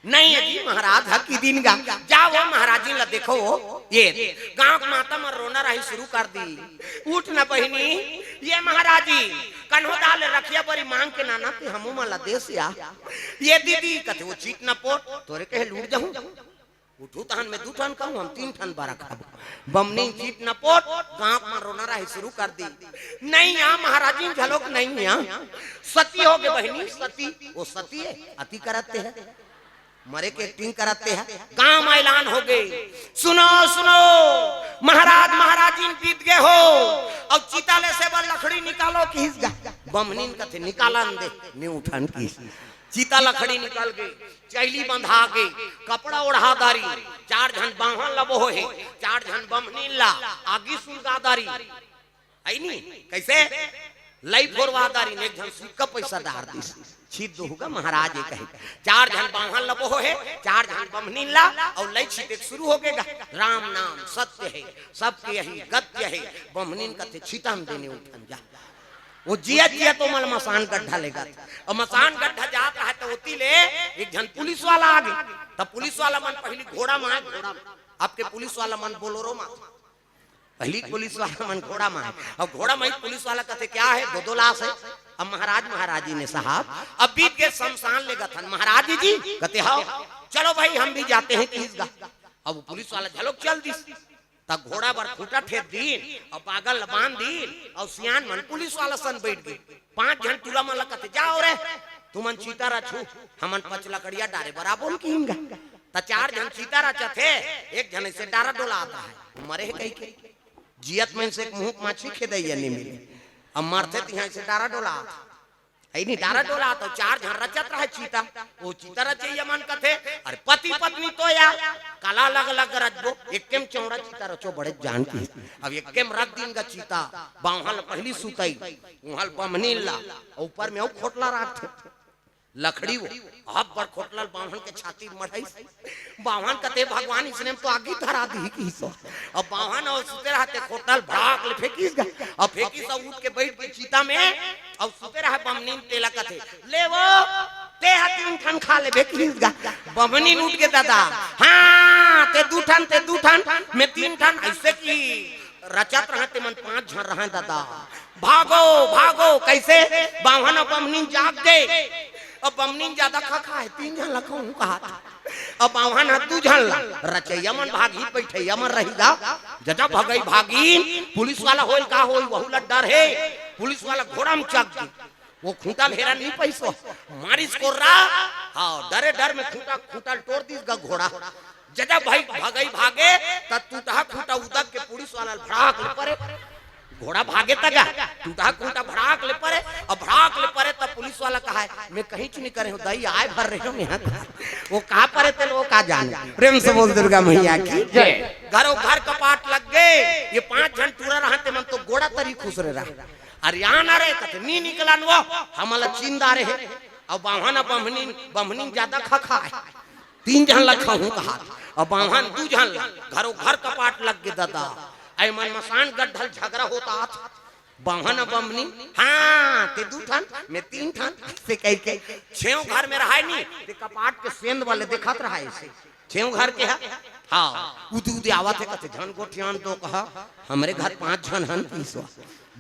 नहीं है जी महाराज हक की दिन गा जाओ महाराज जी ला देखो ये गांव माता में रोना रही शुरू कर दी उठ न बहिनी ये महाराज जी कन्हो डाल रखिया बड़ी मांग के नाना ते हमू मला देश या ये दीदी कथे वो चीट न पोट तोरे कहे लूट जाऊं उठू तहन में 2 ठन कहूं हम 3 ठन बारा खाबो बमनी चीट न पोट गांव में रोना रही शुरू कर दी नहीं यहाँ महाराज जी झलोक नहीं यहाँ सती हो गए बहिनी सती वो सती है अति करते हैं मरे के एक्टिंग कराते हैं गांव में ऐलान हो गए सुनो महाराज बीत गए हो अब चिताले से बल लकड़ी निकालो किस बमनीन कथे निकालन दे ने उठान की चीता लकड़ी निकाल गई चैली बंधा गई कपड़ा ओढ़ा दारी 4 जन बाहन लबो है 4 जन बमनीन ला आगी सुलगादारी आई नहीं कैसे लई फोरवादारी ने एक जन सुक्का पैसा डार दी छीत दो होगा महाराज ये कहे 4 जन बाहन लबो है 4 जन बमनीन ला और लई छीते शुरू हो गएगा राम नाम सत्य है सबके यही गत्य है बमनीन कथे छीतम देने उठन जा वो जिया तो मल मसान गड्ढा लेगा और मसान गड्ढा जात रहा तो होती ले एक जन पुलिस वाला आ गया तब पुलिस वाला मन पहली घोड़ा माए घोड़ा आपके पुलिस वाला मन बोलोरो मा पहली पुलिस वाला मन घोड़ा माए और घोड़ा माई पुलिस वाला कहते क्या है 2 लाश है अब महाराजी ने साहब अब बीत के शमशान ले गए महाराज जी कहते हाँ चलो भाई हम भी जाते हैं किस गा अब पुलिस वाला झलोक चल दी तब घोड़ा बर फूटा ठेर दीन और पागल बांध दीन और सियान मन पुलिस वाला सन बैठ गए 5 जन टूला मन कहते जाओ रे तुमन चीता रछू हमन 5 लकड़िया डारे बराबर की हिंगा तो 4 जन चीता रचा थे, एक जन से डारा डोला आता है मरे है कहीं के जियत में से मुंह माछी खेदैया नहीं मिले अब मरते तो यहाँ से डारा डोला आता नहीं डारा डोला तो 4 जन रचत रहे चीता वो चीता रचे मन कथे अरे पति पत्नी तो या काला अलग अलग रचबो एक्केम चौड़ा चीता रचो बड़े जान की अब एक्केम रख दिन का चीता बाहल पहली सुतई उहल बमनीला ऊपर में खोटला राख थे लकड़ी वो अब बड़ खोटला बाहन के छाती मढ़ाई बाहन कते भगवान इसने तो आगे धरा दी की सो अब बाहन और सुते रहते खोटल भाग ले फेंकीस गए अब फेंकी सब उठ के बैठ के चीता में अब सुते रहे बमनीन तेला कथे ले वो ते हतीन ठन खा ले बेकीस गा बमनीन उठ के दादा हां ते दू ठन मैं 3 ठन ऐसे की रचत रहते मन 5 जन रहे दादा भागो भागो कैसे बाहन और बमनीन जाग गए अब बमनीन ज्यादा खा है 3 जन लखों कहा अब बाहन 2 जन रचैया मन भागी बैठैया मन रहीगा जजा भगई भागी पुलिस वाला होल का होई वहु ला डर है पुलिस वाला घोड़ा में चक दी वो खूंटा घेरा नहीं पैसो मारिस को रा हां डरे डर में खूंटा तोड़ दी का घोड़ा जजा भाई भगई भागे त टूटा खूंटा उदक के पुलिस वाला भड़ाक ले परे घोड़ा भागे तगा टूटा खूंटा भड़ाक ले परे अब भड़ाक ले परे तब पुलिस वाला कहा है मैं कहीं नहीं करे हूं दही आए भर रहे हो यहाँ वो कहां परे थे वो का जाने प्रेम से बोल दुर्गा मैया की जय घरों घर कपाट लग गए ये 5 जन टूरा रहते मन तो गोड़ा तरी खुश रहा अरे यहाँ ना रहे कते नी निकलन वो हमला चिंदा रहे अब बाहन बमनी ज्यादा खा है 3 जन लखा हूं कहा अब बाहन 2 जन घरों घर कपाट लग गए दादा आई मन मसान गड्ढल झगड़ा होता था बाहन बमनी हाँ ते 2 ठन मैं 3 ठन से कह के 6 घर में रहा नहीं ते कपाट के सेंध वाले देखत रहा ऐसे 6 घर के हाँ उदी आवत है कते झन गोठियान तो कहा हमरे घर 5 जन हन पीसवा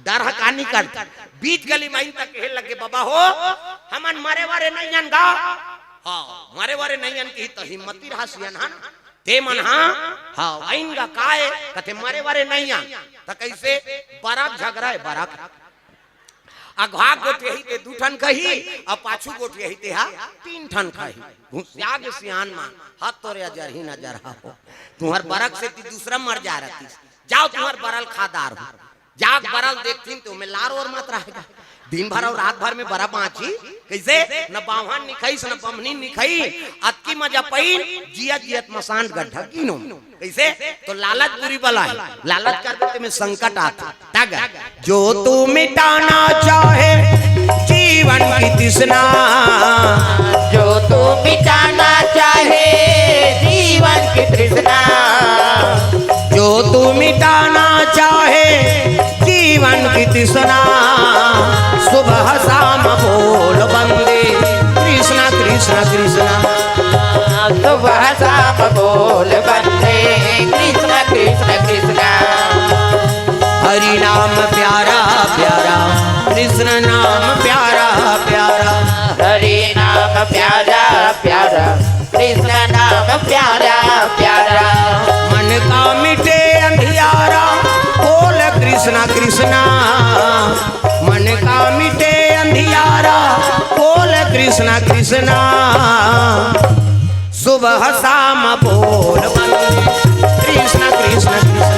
डर हकानी कर बीच गली माइन तक कहे लगे बाबा हो हमन मरे वारे नहीं अन गा हाँ मरे वारे नहीं अन की तो हिम्मती रहा सियन हन ते मन हाँ आइनगा काए कथे मरे वारे नहीं आ त कैसे बराक झगड़ा है बराक अघा गोटे ही ते 2 ठन कही अब पाछू गोटे ही ते 3 ठन कही घुसियाग सियान मान हाथ तोरे अजर ही नजर हो तुम्हार बरक से ती दूसरा मर जा रही जाओ तुम्हार बरल खादार हो जाग बरल देखतीन तो मैं लार और मत रहेगा दिन भर और रात भर में बरा बाँची कैसे न बावहान निखाई न बमनी निखाई अतकी मजा पई जियत मसान गड्ढा कीनो कैसे तो लालच बुरी बला है लालच कर देते में संकट आता तागा जो तू मिटाना चाहे जीवन की तृष्णा जो तू मिटाना चाहे जीवन की तृष्णा जो तू मिटाना चाहे जीवन की तृष्णा सुबह शाम बोल बंदे कृष्णा कृष्णा कृष्णा सुबह शाम बोल बंदे कृष्णा कृष्णा कृष्णा हरि नाम प्यारा प्यारा कृष्ण नाम प्यारा प्यारा हरि नाम प्यारा प्यारा कृष्ण नाम प्यारा प्यारा मन का मिटे अंधियारा बोल कृष्णा कृष्णा मन का मिटे अंधियारा बोल कृष्णा कृष्णा सुबह शाम बोल कृष्णा कृष्णा कृष्णा